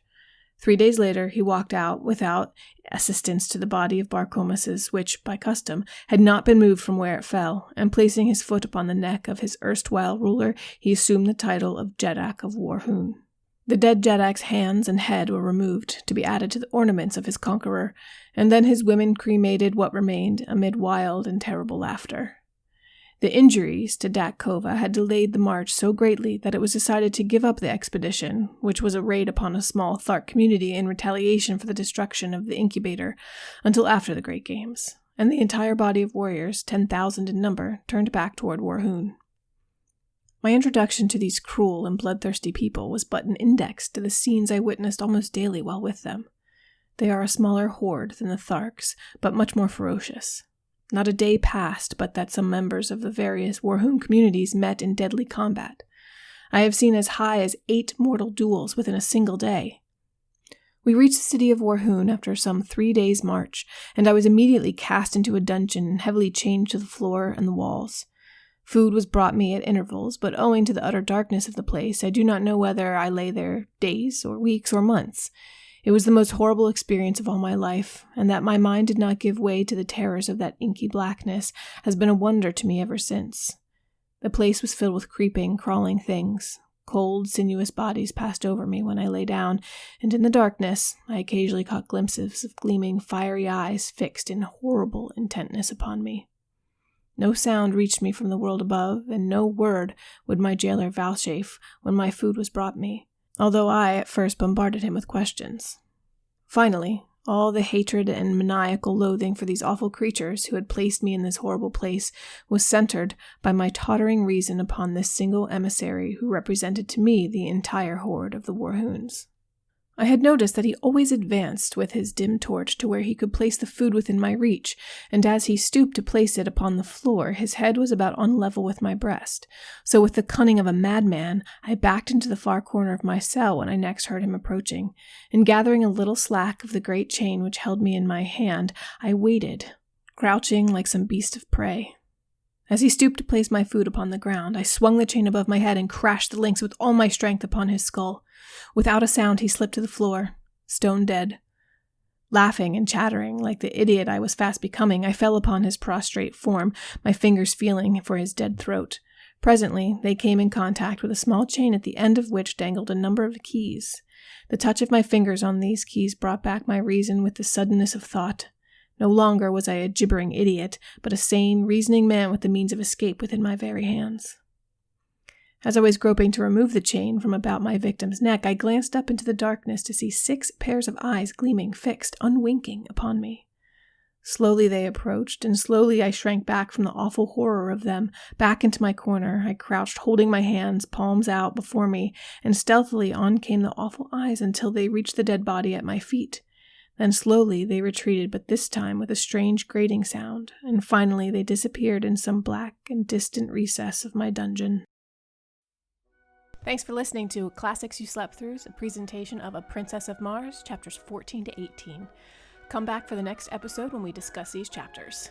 3 days later, he walked out without assistance to the body of Barcomas's, which, by custom, had not been moved from where it fell, and placing his foot upon the neck of his erstwhile ruler, he assumed the title of Jeddak of Warhoon. The dead Jeddak's hands and head were removed to be added to the ornaments of his conqueror, and then his women cremated what remained amid wild and terrible laughter. The injuries to Dakova had delayed the march so greatly that it was decided to give up the expedition, which was a raid upon a small Thark community in retaliation for the destruction of the incubator, until after the Great Games, and the entire body of warriors, 10,000 in number, turned back toward Warhoon. My introduction to these cruel and bloodthirsty people was but an index to the scenes I witnessed almost daily while with them. They are a smaller horde than the Tharks, but much more ferocious. Not a day passed but that some members of the various Warhoon communities met in deadly combat. I have seen as high as 8 mortal duels within a single day. We reached the city of Warhoon after some 3 days' march, and I was immediately cast into a dungeon and heavily chained to the floor and the walls. Food was brought me at intervals, but owing to the utter darkness of the place, I do not know whether I lay there days or weeks or months. It was the most horrible experience of all my life, and that my mind did not give way to the terrors of that inky blackness has been a wonder to me ever since. The place was filled with creeping, crawling things. Cold, sinuous bodies passed over me when I lay down, and in the darkness I occasionally caught glimpses of gleaming, fiery eyes fixed in horrible intentness upon me. No sound reached me from the world above, and no word would my jailer vouchsafe when my food was brought me, although I at first bombarded him with questions. Finally, all the hatred and maniacal loathing for these awful creatures who had placed me in this horrible place was centered by my tottering reason upon this single emissary who represented to me the entire horde of the Warhoons. I had noticed that he always advanced with his dim torch to where he could place the food within my reach, and as he stooped to place it upon the floor, his head was about on level with my breast. So with the cunning of a madman, I backed into the far corner of my cell when I next heard him approaching, and gathering a little slack of the great chain which held me in my hand, I waited, crouching like some beast of prey. As he stooped to place my food upon the ground, I swung the chain above my head and crashed the links with all my strength upon his skull. Without a sound, he slipped to the floor, stone dead. Laughing and chattering like the idiot I was fast becoming, I fell upon his prostrate form, my fingers feeling for his dead throat. Presently, they came in contact with a small chain at the end of which dangled a number of keys. The touch of my fingers on these keys brought back my reason with the suddenness of thought. No longer was I a gibbering idiot, but a sane, reasoning man with the means of escape within my very hands. As I was groping to remove the chain from about my victim's neck, I glanced up into the darkness to see 6 pairs of eyes gleaming, fixed, unwinking upon me. Slowly they approached, and slowly I shrank back from the awful horror of them. Back into my corner, I crouched, holding my hands, palms out, before me, and stealthily on came the awful eyes until they reached the dead body at my feet. Then slowly they retreated, but this time with a strange grating sound, and finally they disappeared in some black and distant recess of my dungeon. Thanks for listening to Classics You Slept Through's, a presentation of A Princess of Mars, chapters 14 to 18. Come back for the next episode when we discuss these chapters.